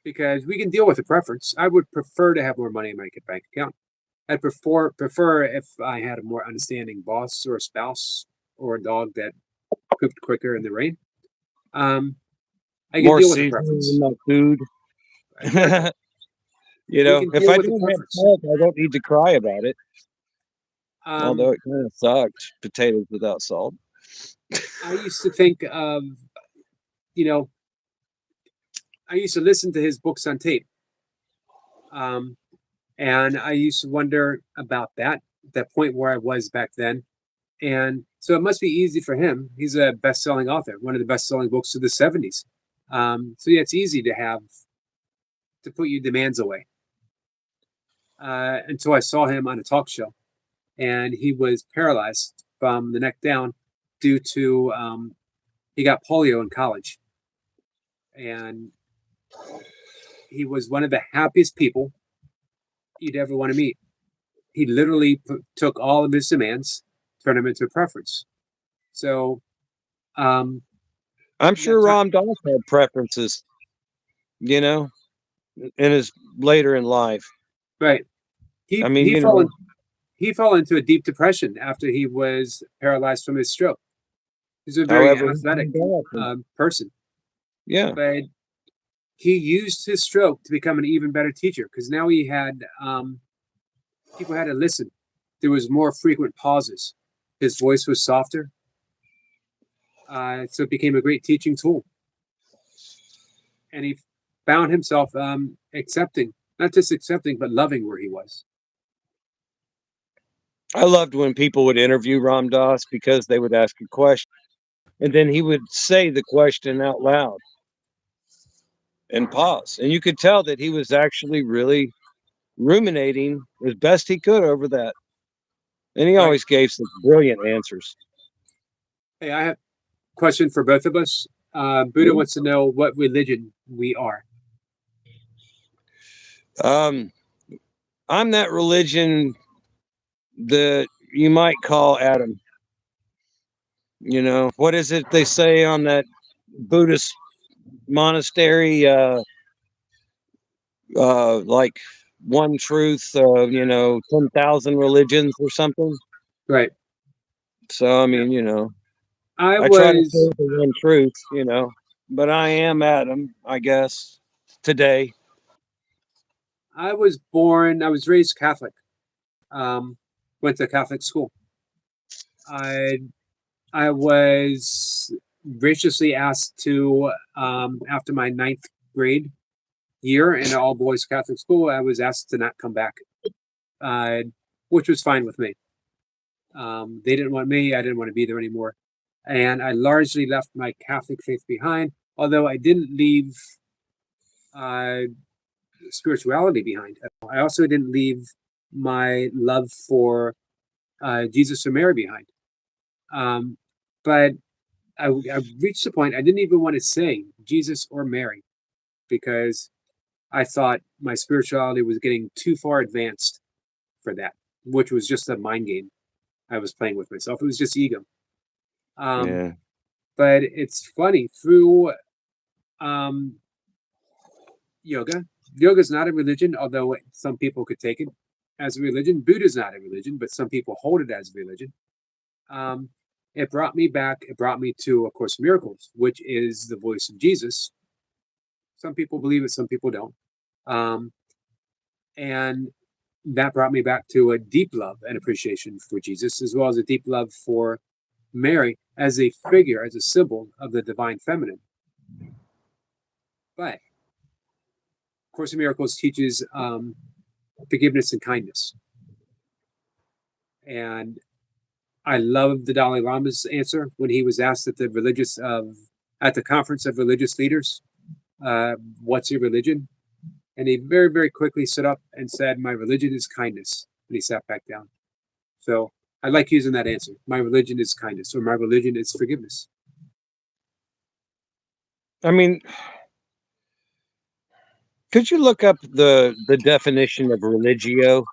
because we can deal with a preference. I would prefer to have more money in my bank account. I'd prefer if I had a more understanding boss or a spouse or a dog that pooped quicker in the rain. I can More deal with a seasoning preference. in my food. Exactly. You We know, can if deal I with a don't have preference. salt, I don't need to cry about it. Although Um, it kind of sucked, potatoes without salt. I used to think of, you know, I used to listen to his books on tape. Um, and I used to wonder about that point where I was back then. And so it must be easy for him. He's a best-selling author, one of the best-selling books of the 70s. So yeah, it's easy to put your demands away. Until I saw him on a talk show, and he was paralyzed from the neck down due to he got polio in college, and he was one of the happiest people you'd ever want to meet. He literally took all of his demands, turned them into a preference. So um, I'm that sure time, Ram Dass had preferences, you know, in his later in life. right? I He mean, he you fell know, in, he fell into a deep depression after he was paralyzed from his stroke. He's a very however, athletic and person, yeah, but he used his stroke to become an even better teacher because now he had people had to listen. There was more frequent pauses. His voice was softer, so it became a great teaching tool. And he found himself accepting, not just accepting, but loving where he was. I loved when people would interview Ram Dass because they would ask a question and then he would say the question out loud and pause. And you could tell that he was actually really ruminating as best he could over that. And he Right. always gave some brilliant answers. Hey, I have a question for both of us. Buddha wants to know what religion we are. Um, I'm that religion that you might call Adam. You know, what is it they say on that Buddhist monastery? Like one truth, 10,000 religions or something. Right. So, I Yeah. mean, I I try to was say the one truth, but I am Adam, I guess, today. I was born. I was raised Catholic. Um, went to Catholic school. I I was graciously asked to after my ninth grade year in an all boys Catholic school. I was asked to not come back, uh, which was fine with me. They didn't want me. I didn't want to be there anymore, and I largely left my Catholic faith behind. Although I didn't leave uh, spirituality behind. I also didn't leave my love for Jesus or Mary behind. Um, but I reached the point I didn't even want to say Jesus or Mary because I thought my spirituality was getting too far advanced for that, which was just a mind game I was playing with myself. It was just ego. Um, Yeah. but it's funny through um, yoga. Yoga is not a religion, although some people could take it as a religion. Buddha is not a religion, but some people hold it as a religion. Um, it brought me back. It brought me to A Course in Miracles, which is the voice of Jesus. Some people believe it, some people don't. Um, and that brought me back to a deep love and appreciation for Jesus, as well as a deep love for Mary as a figure, as a symbol of the divine feminine. But Course in Miracles teaches forgiveness and kindness. And I love the Dalai Lama's answer when he was asked at the conference of religious leaders, what's your religion? And he very, very quickly stood up and said, "My religion is kindness." And he sat back down. So I like using that answer. My religion is kindness, or my religion is forgiveness. I mean, could you look up the definition of religio?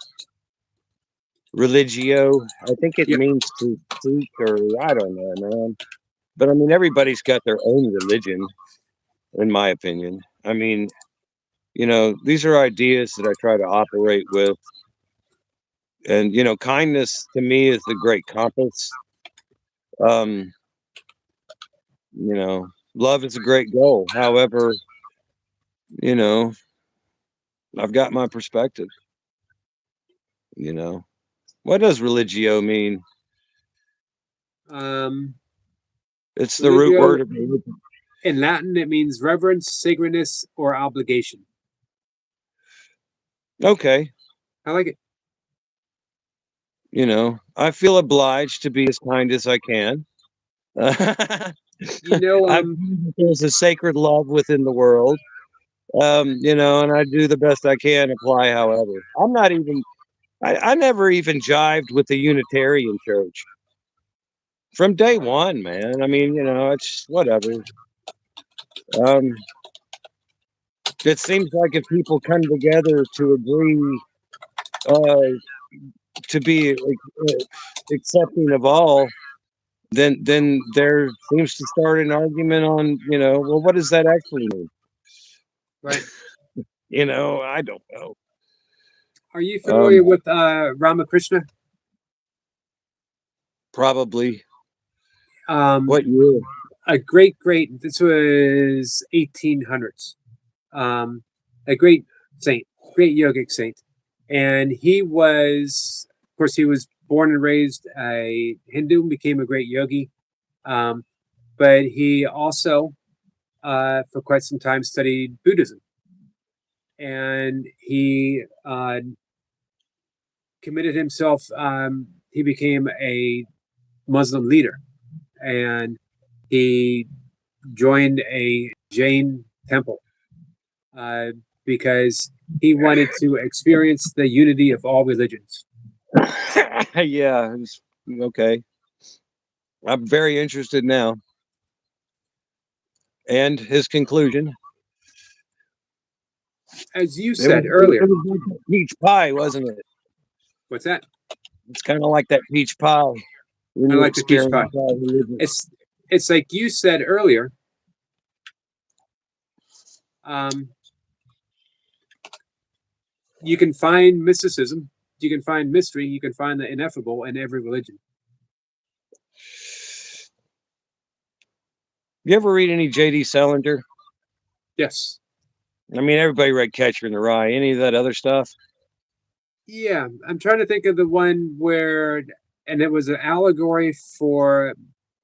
Religio, I think it Yep. means to seek, or I don't know, man. But I mean, everybody's got their own religion, in my opinion. I mean, these are ideas that I try to operate with. And, kindness to me is the great compass. Um, love is a great goal. However, you know, I've got my perspective, you know. What does religio mean? Um, It's the root religio word of religion. in Latin, it means reverence, sacredness, or obligation. Okay. I like it. I feel obliged to be as kind as I can. You know, I believe there's a sacred love within the world. And I do the best I can apply, however. I'm not even I never even jived with the Unitarian Church. From day one, man. I mean, it's whatever. Um, it seems like if people come together to agree to be accepting of all, then there seems to start an argument on, well, what does that actually mean? right. I don't know. Are you familiar Um, with Ramakrishna? Probably. Um, What year? a great. This was 1800s. A great saint, great yogic saint, and of course, he was born and raised a Hindu and became a great yogi. Um, but he also, for quite some time, studied Buddhism, and he committed himself. He became a Muslim leader, and he joined a Jain temple uh, because he wanted to experience the unity of all religions. Yeah, okay. I'm very interested now. And his conclusion. As you It was, said it earlier, was like that peach pie, wasn't it? what's that? It's kind of like that peach pie when I you like the peach pie. experience all religion. It's like you said earlier. Um, you can find mysticism, you can find mystery, you can find the ineffable in every religion. You ever read any J.D. Salinger? Yes. I mean, everybody read Catcher in the Rye. Any of that other stuff? Yeah, I'm trying to think of the one where, and it was an allegory for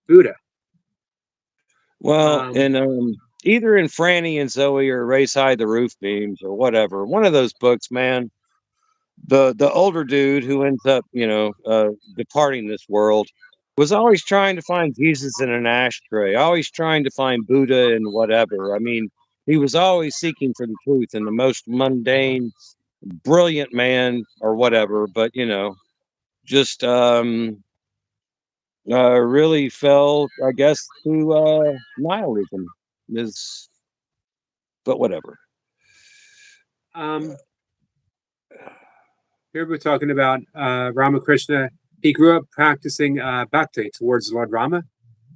Buddha. Well, Um, and either in Franny and Zoe or Race High the Roof Beams or whatever, one of those books, man. The older dude who ends up, departing this world was always trying to find Jesus in an ashtray, always trying to find Buddha and whatever. I mean, he was always seeking for the truth and the most mundane, brilliant man or whatever, but just really fell, I guess, to nihilism is, but whatever. um, Here we're talking about Ramakrishna. He grew up practicing bhakti towards Lord Rama.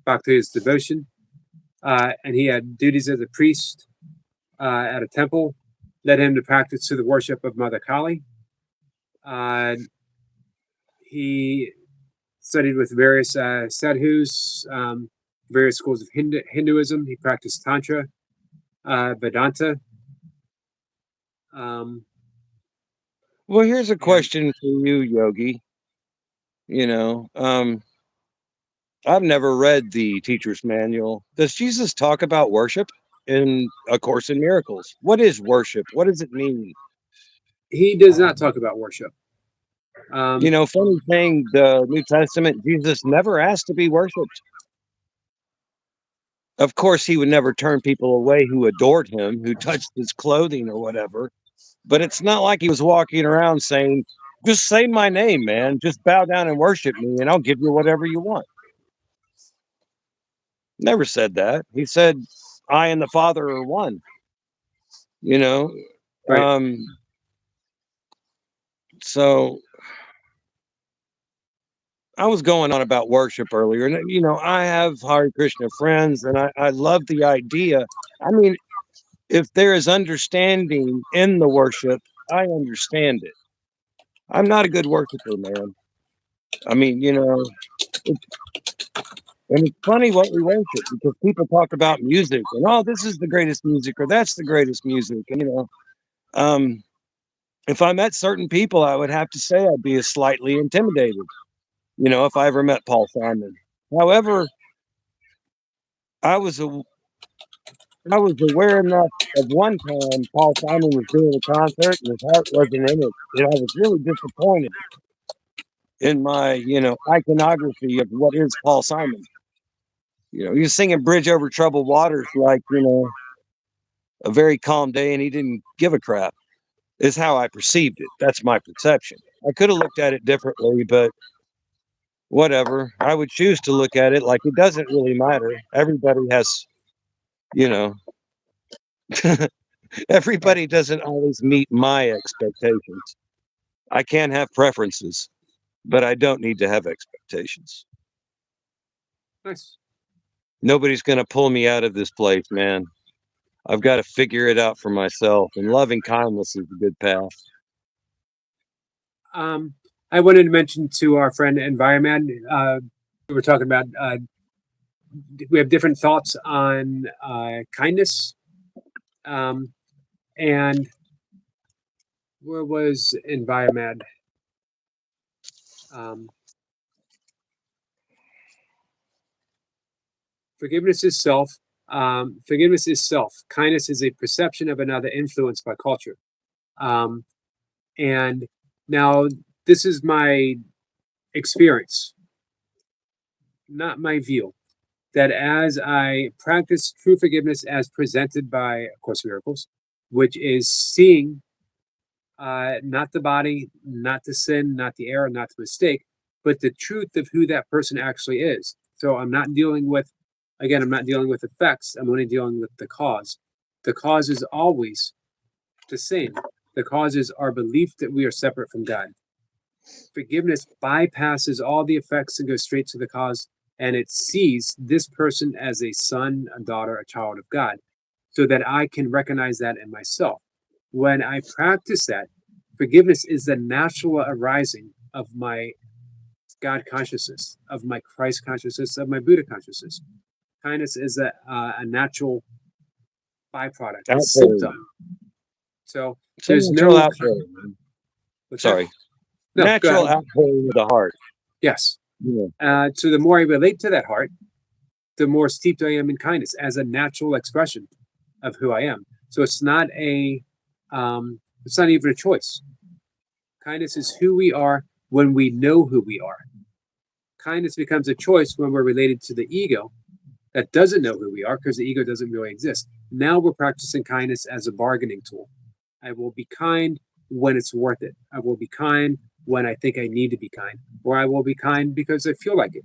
Bhakti is devotion. And he had duties as a priest at a temple, led him to practice to the worship of Mother Kali. He studied with various sadhus, various schools of Hinduism. He practiced Tantra, Vedanta. Well, here's a And question for you, Yogi. You know, um, I've never read the teacher's manual. Does Jesus talk about worship in A Course in Miracles? What is worship? What does it mean? he does not talk about worship. Funny thing, the New Testament, Jesus never asked to be worshiped. Of course, he would never turn people away who adored him, who touched his clothing or whatever. But it's not like he was walking around saying, just say my name, man. Just bow down and worship me, and I'll give you whatever you want. Never said that. He said, I and the Father are one, you know? Right. So I was going on about worship earlier, and I have Hare Krishna friends, and I love the idea. I mean, if there is understanding in the worship, I understand it. I'm not a good worshiper, man. I mean, and it's funny what we worship because people talk about music and oh, this is the greatest music or that's the greatest music. And um, if I met certain people, I would have to say I'd be slightly intimidated. If I ever met Paul Simon. However, I was a I was aware enough of one time Paul Simon was doing a concert and his heart wasn't in it. And I was really disappointed in my, iconography of what is Paul Simon. He was singing Bridge Over Troubled Waters like, a very calm day and he didn't give a crap, is how I perceived it. That's my perception. I could have looked at it differently, but whatever. I would choose to look at it like it doesn't really matter. Everybody has, you know, everybody doesn't always meet my expectations. I can have preferences, but I don't need to have expectations. Nice. Nobody's going to pull me out of this place, man. I've got to figure it out for myself, and loving kindness is a good path. I wanted to mention to our friend Environman, we were talking about, we have different thoughts on kindness. And where was Environman? Forgiveness is self. Forgiveness is self. Kindness is a perception of another influenced by culture. And now this is my experience, not my view, that as I practice true forgiveness as presented by A Course in Miracles, which is seeing not the body, not the sin, not the error, not the mistake, but the truth of who that person actually is. So I'm not dealing with, again, I'm not dealing with effects, I'm only dealing with the cause. The cause is always the same. The cause is our belief that we are separate from God. Forgiveness bypasses all the effects and goes straight to the cause, and it sees this person as a son, a daughter, a child of God, so that I can recognize that in myself. When I practice that, forgiveness is the natural arising of my God consciousness, of my Christ consciousness, of my Buddha consciousness. Kindness is a natural byproduct, a symptom. So there's no outpouring. Sorry. No, natural outpouring of the heart. Yes. Yeah. So the more I relate to that heart, the more steeped I am in kindness as a natural expression of who I am. So it's not even a choice. Kindness is who we are when we know who we are. Kindness becomes a choice when we're related to the ego that doesn't know who we are because the ego doesn't really exist. Now we're practicing kindness as a bargaining tool. I will be kind when it's worth it. I will be kind when I think I need to be kind, or I will be kind because I feel like it.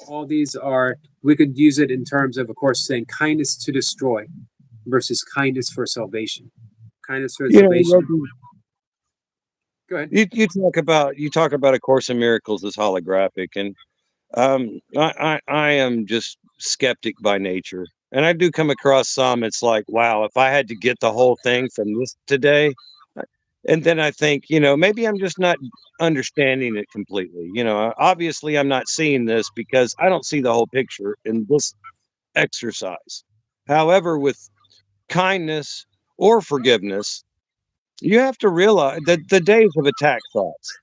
All these are, we could use it in terms of course, saying kindness to destroy versus kindness for salvation. Kindness for salvation. Go ahead. You talk about A Course in Miracles as holographic, and I am just skeptic by nature, and I do come across some. It's like, wow, if I had to get the whole thing from this today, and then I think, maybe I'm just not understanding it completely. Obviously, I'm not seeing this because I don't see the whole picture in this exercise. However, with kindness or forgiveness, you have to realize that the days of attack thoughts,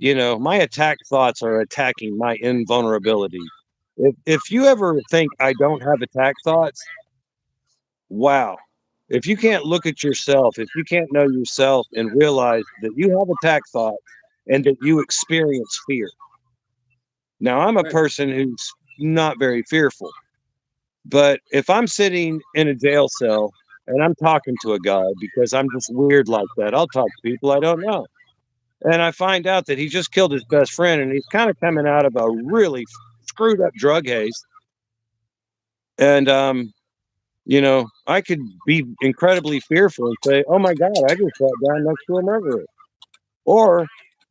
my attack thoughts are attacking my invulnerability. If you ever think I don't have attack thoughts, wow. If you can't look at yourself, if you can't know yourself and realize that you have attack thoughts and that you experience fear. Now, I'm a person who's not very fearful, but if I'm sitting in a jail cell and I'm talking to a guy because I'm just weird like that. I'll talk to people I don't know. And I find out that he just killed his best friend and he's kind of coming out of a really screwed up drug haze. And, I could be incredibly fearful and say, oh my God, I just sat down next to a murderer. Or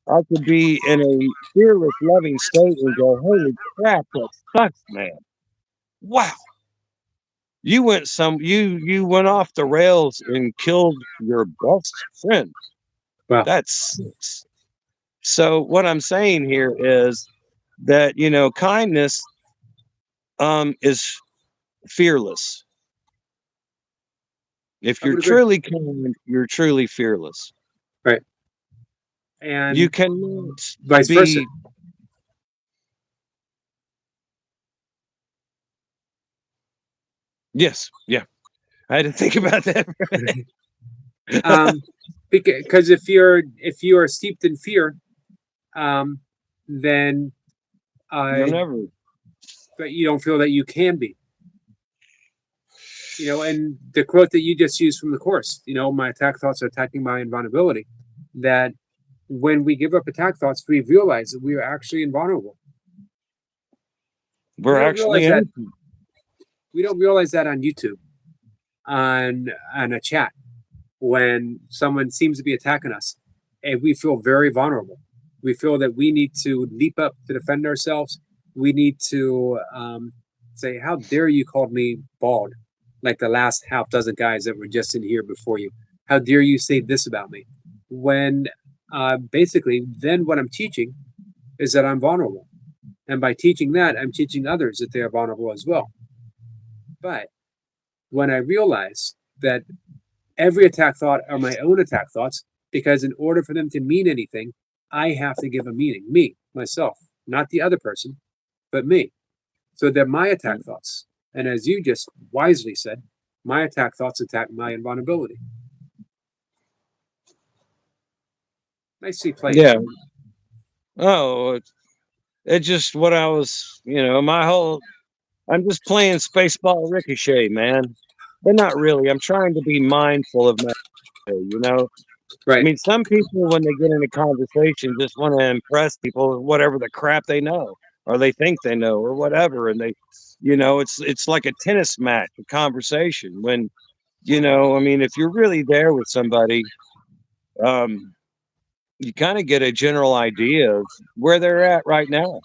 I could be in a fearless, loving state and go, holy crap, that sucks, man. Wow. You went off the rails and killed your best friend. Well, That's so what I'm saying here is that, kindness is fearless. If I you're would agree. truly kind, you're truly fearless. Right. You And cannot vice versa. be. Yes, yeah. I had to think about that. um, because if you are steeped in fear, um, then You'll uh, never. but you don't feel that you can be. And the quote that you just used from the course, my attack thoughts are attacking my invulnerability. That when we give up attack thoughts, we realize that we are actually invulnerable. We We're don't actually realize that. innocent. We don't realize that on YouTube, on a chat, when someone seems to be attacking us, and we feel very vulnerable. We feel that we need to leap up to defend ourselves. We need to say, "How dare you call me bald?" Like the last half dozen guys that were just in here before you. How dare you say this about me? When basically, then what I'm teaching is that I'm vulnerable. And by teaching that, I'm teaching others that they are vulnerable as well. But when I realize that every attack thought are my own attack thoughts, because in order for them to mean anything, I have to give a meaning. Me, myself, not the other person, but me. So they're my attack thoughts. And as you just wisely said, my attack thoughts attack my invulnerability. Nicely played. Yeah. Oh, it's just what I was, my whole. I'm just playing Spaceball Ricochet, man. But not really. I'm trying to be mindful of my, I Right. mean, some people, when they get in a conversation, just want to impress people with whatever the crap they know or they think they know or whatever. And it's like a tennis match, a conversation when, I mean, if you're really there with somebody, um, you kind of get a general idea of where they're at right now.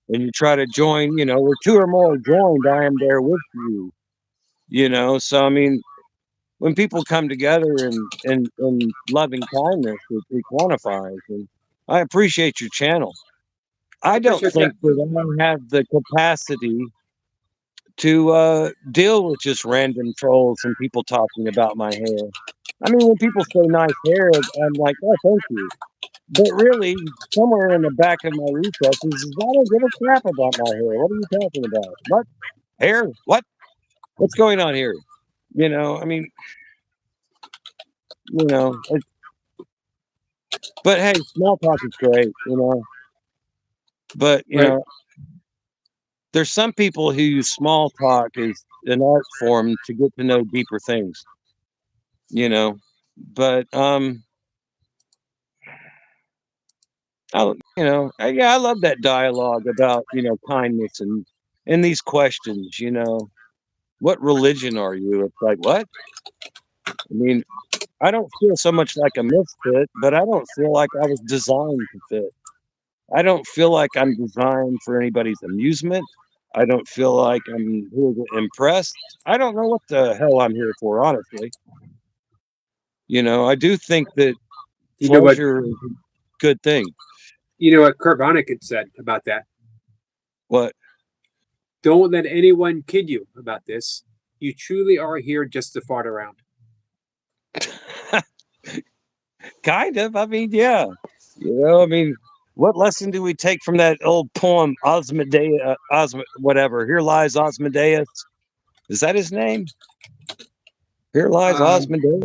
And you try to join, where two or more are joined, I am there with you. So, I mean, when people come together in loving kindness, it quantifies. And I appreciate your channel. I I don't appreciate that. think that I have the capacity to deal with just random trolls and people talking about my hair. I mean, when people say nice hair, I'm like, oh, thank you. But really, somewhere in the back of my recesses is I don't give a crap about my hair. What are you talking about? What hair? What? What's going on here? I mean, it's, but hey, small talk is great. But Right. there's some people who use small talk as an art form to get to know deeper things. You know, but yeah, I love that dialogue about kindness and these questions. What religion are you? It's like what? I mean, I don't feel so much like a misfit, but I don't feel like I was designed to fit. I don't feel like I'm designed for anybody's amusement. I don't feel like I'm here to impress. I don't know what the hell I'm here for, honestly. I do think that You know what? pleasure is a good thing. You know what Kurt Vonnegut had said about that. What? Don't let anyone kid you about this. You truly are here just to fart around. Kind of. I mean, yeah. I mean, what lesson do we take from that old poem, whatever? Here lies Osmodeus. Is that his name? Here lies Um, Osmodeus.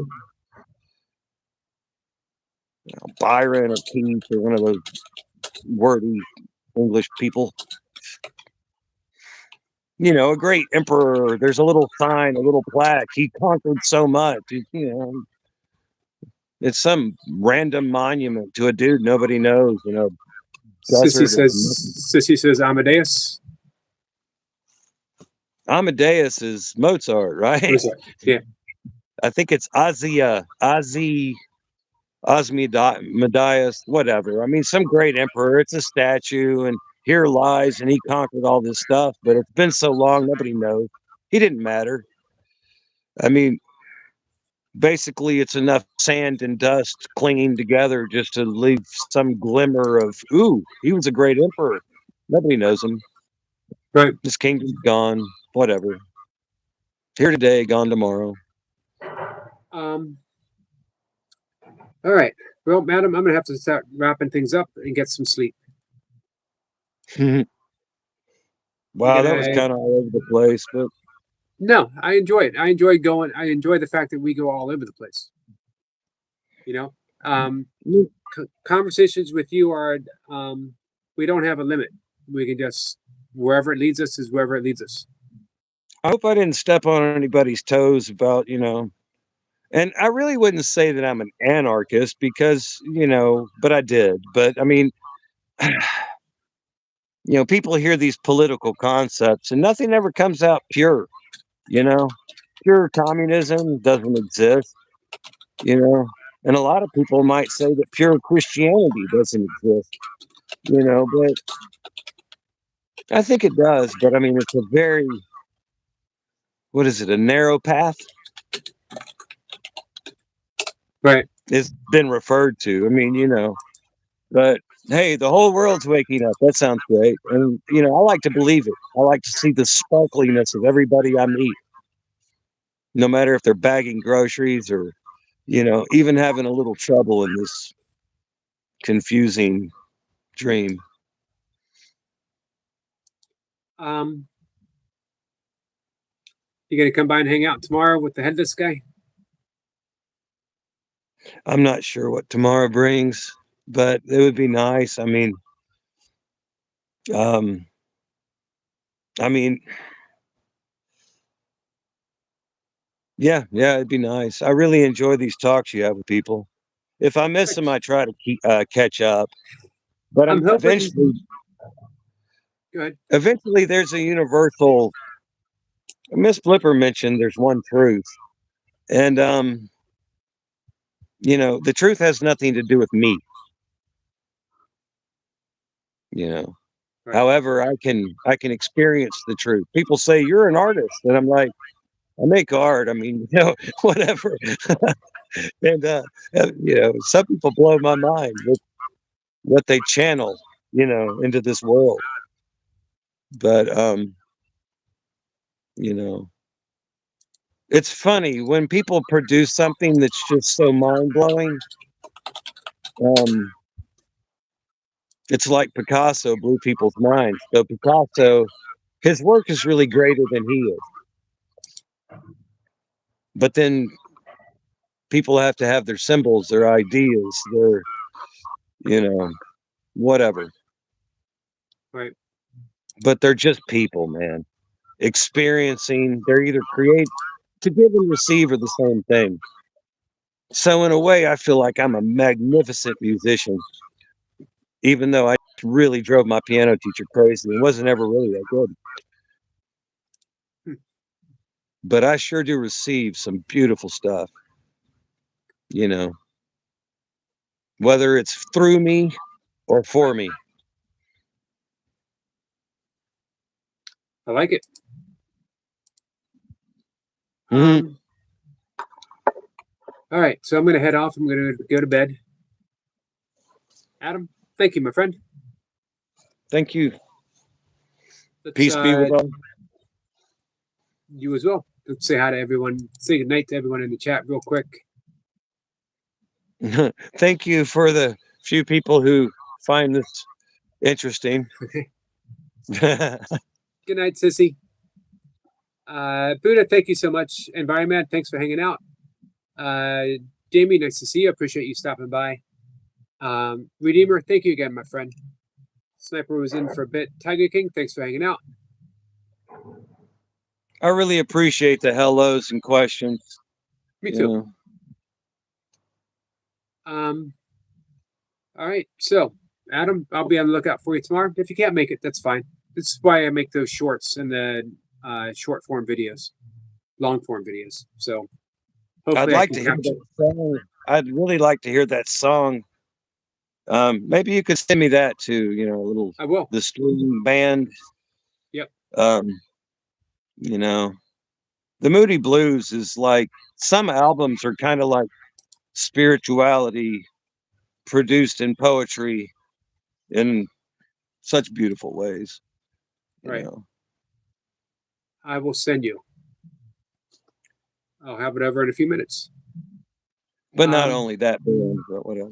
Byron or Keats or one of those wordy English people. you know, a great emperor. There's a little sign, a little plaque. He conquered so much. You know, it's some random monument to a dude nobody knows. You know, desert. Sissy says Amadeus. Amadeus is Mozart, right? Mozart. Yeah. I think it's Osmodeus, whatever. I mean, some great emperor. It's a statue, and here lies, and he conquered all this stuff. But it's been so long, nobody knows. He didn't matter. I mean, basically, it's enough sand and dust clinging together just to leave some glimmer of, ooh, he was a great emperor. Nobody knows him. Right. His kingdom's gone. Whatever. Here today, gone tomorrow. All right. Well, madam, I'm gonna have to start wrapping things up and get some sleep. Wow, that was kind of all over the place, but no, I enjoy it. I enjoy going. I enjoy the fact that we go all over the place. You know, conversations with you are we don't have a limit. We can just wherever it leads us is wherever it leads us. I hope I didn't step on anybody's toes about, you know, and I really wouldn't say that I'm an anarchist because, you know, but I did. But I mean, you know, people hear these political concepts and nothing ever comes out pure, you know. Pure communism doesn't exist, you know. And a lot of people might say that pure Christianity doesn't exist, you know, but I think it does. But I mean, it's a very, what is it, a narrow path? Right. It's been referred to. I mean, you know, but hey, the whole world's waking up. That sounds great. And, you know, I like to believe it. I like to see the sparkliness of everybody I meet, no matter if they're bagging groceries or, you know, even having a little trouble in this confusing dream. You gonna come by and hang out tomorrow with the headless guy? I'm not sure what tomorrow brings, but it would be nice. Um, I mean, yeah, it'd be nice. I really enjoy these talks you have with people. If I miss them, I try to catch up. But I'm hoping. Go ahead. Eventually, there's a universal. Miss Flipper mentioned there's one truth, and you know, the truth has nothing to do with me. You know, Right. however, I can experience the truth. People say you're an artist, and I'm like, I make art. I mean, you know, whatever. And you know, some people blow my mind with what they channel, you know, into this world. But you know, it's funny when people produce something that's just so mind blowing. Um, it's like Picasso blew people's minds. So Picasso, his work is really greater than he is. But then people have to have their symbols, their ideas, their, you know, whatever. Right. But they're just people, man. Experiencing, they're either create to give and receive are the same thing. So in a way, I feel like I'm a magnificent musician, even though I really drove my piano teacher crazy and wasn't ever really that good. But I sure do receive some beautiful stuff, you know, whether it's through me or for me. I like it. Mhm. All right, so I'm gonna head off. I'm gonna go to bed. Adam, thank you, my friend. Thank you. Let's, Peace be with all. you as well. Let's say hi to everyone. Say good night to everyone in the chat real quick. Thank you for the few people who find this interesting. Good night, Sissy. Buddha, thank you so much. Environment, thanks for hanging out. Jamie, nice to see you. Appreciate you stopping by. Redeemer, thank you again, my friend. Sniper was in for a bit. Tiger King, thanks for hanging out. I really appreciate the hellos and questions. Me You too. know. All right. So, Adam, I'll be on the lookout for you tomorrow. If you can't make it, that's fine. This is why I make those shorts and the short form videos, long form videos. So I'd hopefully I like can to hear capture. that song. I'd really like to hear that song. Maybe you could send me that too. You know, a little I will. the string band. Yep. Um, you know, the Moody Blues is like some albums are kind of like spirituality produced in poetry in such beautiful ways. You Right. know, I will send you. I'll have it over in a few minutes. but not Um, only that band, but whatever.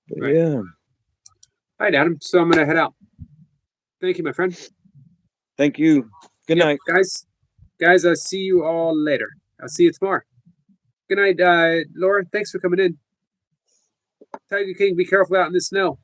But right. yeah, All right, Adam. So I'm gonna head out. Thank you, my friend. thank you. Good Yep, night. guys. Guys, I'll see you all later. I'll see you tomorrow. Good night, Laura. Thanks for coming in. Tiger King, be careful out in the snow.